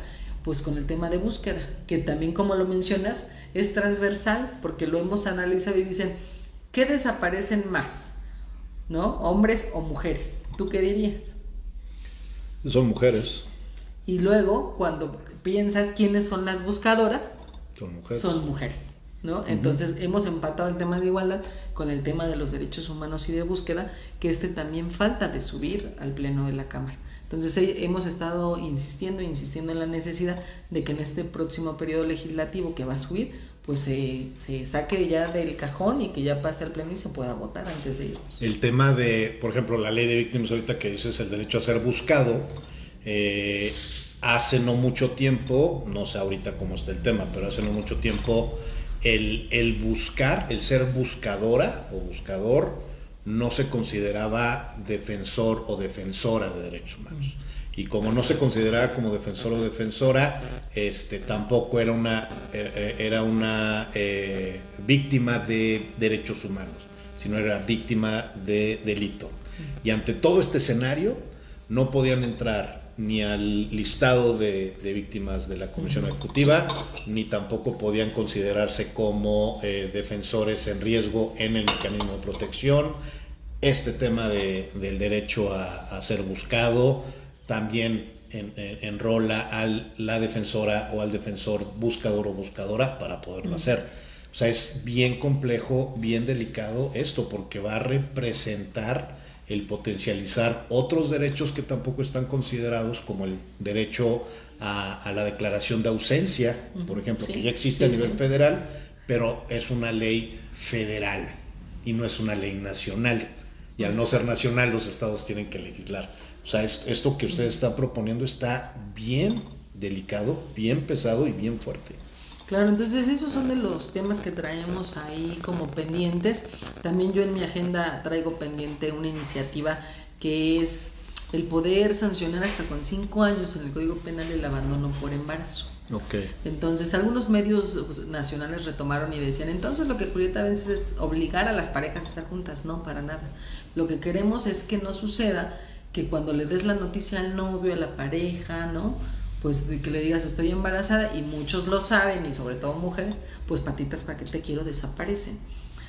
B: pues con el tema de búsqueda, que también, como lo mencionas, es transversal, porque lo hemos analizado y dicen, ¿qué desaparecen más? ¿No? ¿Hombres o mujeres? ¿Tú qué dirías?
A: Son mujeres.
B: Y luego, cuando piensas quiénes son las buscadoras,
A: son
B: mujeres. ¿No? Entonces hemos empatado el tema de igualdad con el tema de los derechos humanos y de búsqueda, que también falta de subir al Pleno de la Cámara. Entonces hemos estado insistiendo en la necesidad de que en este próximo periodo legislativo que va a subir, pues se saque ya del cajón y que ya pase al Pleno y se pueda votar antes de irnos.
A: El tema de, por ejemplo, la ley de víctimas, ahorita que dices el derecho a ser buscado, hace no mucho tiempo, no sé ahorita cómo está el tema, pero hace no mucho tiempo el buscar, el ser buscadora o buscador, no se consideraba defensor o defensora de derechos humanos. Y como no se consideraba como defensor o defensora, tampoco era una víctima de derechos humanos, sino era víctima de delito. Y ante todo este escenario, no podían entrar ni al listado de víctimas de la Comisión Ejecutiva, ni tampoco podían considerarse como defensores en riesgo en el mecanismo de protección. Este tema del derecho a ser buscado también enrola a la defensora o al defensor buscador o buscadora para poderlo hacer. O sea, es bien complejo, bien delicado esto, porque va a representar el potencializar otros derechos que tampoco están considerados, como el derecho a la declaración de ausencia, por ejemplo, que ya existe a nivel federal, pero es una ley federal y no es una ley nacional. Y al no ser nacional, los estados tienen que legislar. O sea, esto que ustedes están proponiendo está bien delicado, bien pesado y bien fuerte.
B: Claro, entonces esos son de los temas que traemos ahí como pendientes. También yo en mi agenda traigo pendiente una iniciativa que es el poder sancionar hasta con 5 años en el Código Penal el abandono por embarazo.
A: Okay.
B: Entonces algunos medios nacionales retomaron y decían, entonces lo que Julieta vence es obligar a las parejas a estar juntas. No, para nada. Lo que queremos es que no suceda que cuando le des la noticia al novio, a la pareja, ¿no?, pues de que le digas estoy embarazada, y muchos lo saben, y sobre todo mujeres, pues patitas para que te quiero desaparecen.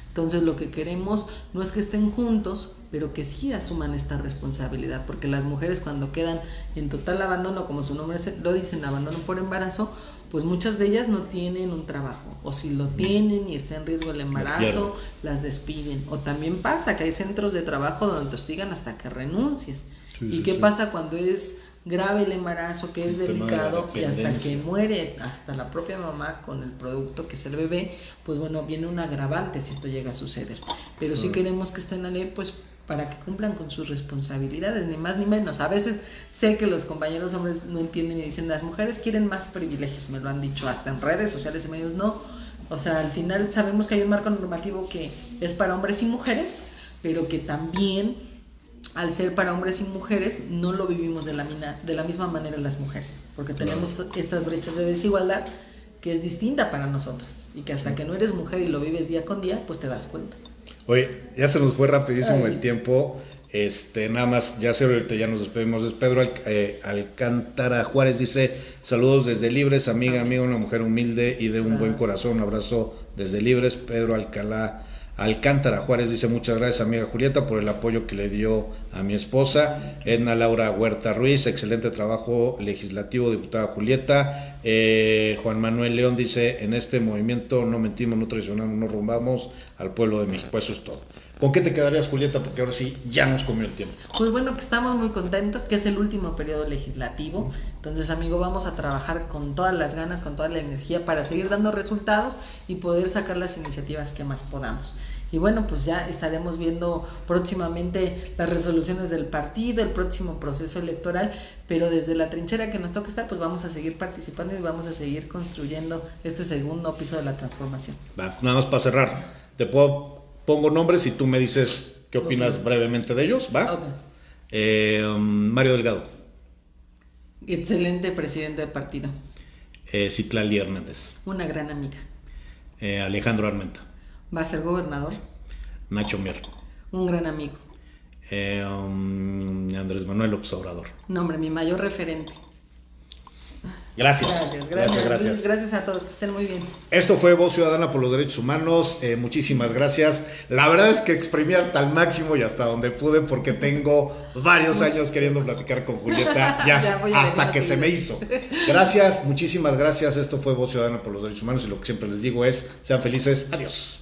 B: Entonces lo que queremos no es que estén juntos, pero que sí asuman esta responsabilidad, porque las mujeres cuando quedan en total abandono, como su nombre lo dicen, abandono por embarazo, pues muchas de ellas no tienen un trabajo, o si lo tienen y está en riesgo el embarazo, las despiden. O también pasa que hay centros de trabajo donde te hostigan hasta que renuncies. ¿Y qué pasa cuando es grave el embarazo, que es delicado, y hasta que muere hasta la propia mamá con el producto que es el bebé? Pues bueno, viene un agravante si esto llega a suceder. Pero sí queremos que esté en la ley, pues para que cumplan con sus responsabilidades, ni más ni menos. A veces sé que los compañeros hombres no entienden y dicen, las mujeres quieren más privilegios, me lo han dicho hasta en redes sociales y medios. No, o sea, al final sabemos que hay un marco normativo que es para hombres y mujeres, pero que también, al ser para hombres y mujeres, no lo vivimos de la misma manera las mujeres, porque tenemos estas brechas de desigualdad que es distinta para nosotros, y que hasta que no eres mujer y lo vives día con día, pues te das cuenta.
A: Oye, ya se nos fue rapidísimo el tiempo. Nada más, ya nos despedimos. Es Pedro Alcántara Juárez, dice: saludos desde Libres, amiga, una mujer humilde y de un buen corazón. Un abrazo desde Libres. Pedro Alcántara Juárez dice: muchas gracias, amiga Julieta, por el apoyo que le dio a mi esposa. Edna Laura Huerta Ruiz: excelente trabajo legislativo, diputada Julieta. Juan Manuel León dice: en este movimiento no mentimos, no traicionamos, no rumbamos al pueblo de México. Eso es todo. ¿Con qué te quedarías, Julieta? Porque ahora sí, ya nos comió el tiempo.
B: Pues bueno, que estamos muy contentos, que es el último periodo legislativo. Entonces, amigo, vamos a trabajar con todas las ganas, con toda la energía para seguir dando resultados y poder sacar las iniciativas que más podamos. Y bueno, pues ya estaremos viendo próximamente las resoluciones del partido, el próximo proceso electoral, pero desde la trinchera que nos toca estar, pues vamos a seguir participando y vamos a seguir construyendo este segundo piso de la transformación.
A: Va, nada más para cerrar, pongo nombres y tú me dices qué opinas brevemente de ellos, ¿va? Mario Delgado.
B: Excelente presidente del partido.
A: Citlali Hernández.
B: Una gran amiga.
A: Alejandro Armenta.
B: Va a ser gobernador.
A: Nacho Mier.
B: Un gran amigo.
A: Andrés Manuel López Obrador.
B: No, hombre, mi mayor referente.
A: Gracias.
B: Gracias a todos, que estén muy bien.
A: Esto fue Voz Ciudadana por los Derechos Humanos. Muchísimas gracias. La verdad es que exprimí hasta el máximo y hasta donde pude, porque tengo varios años queriendo platicar con Julieta, ya hasta que se me hizo. Gracias, muchísimas gracias. Esto fue Voz Ciudadana por los Derechos Humanos, y lo que siempre les digo es: sean felices. Adiós.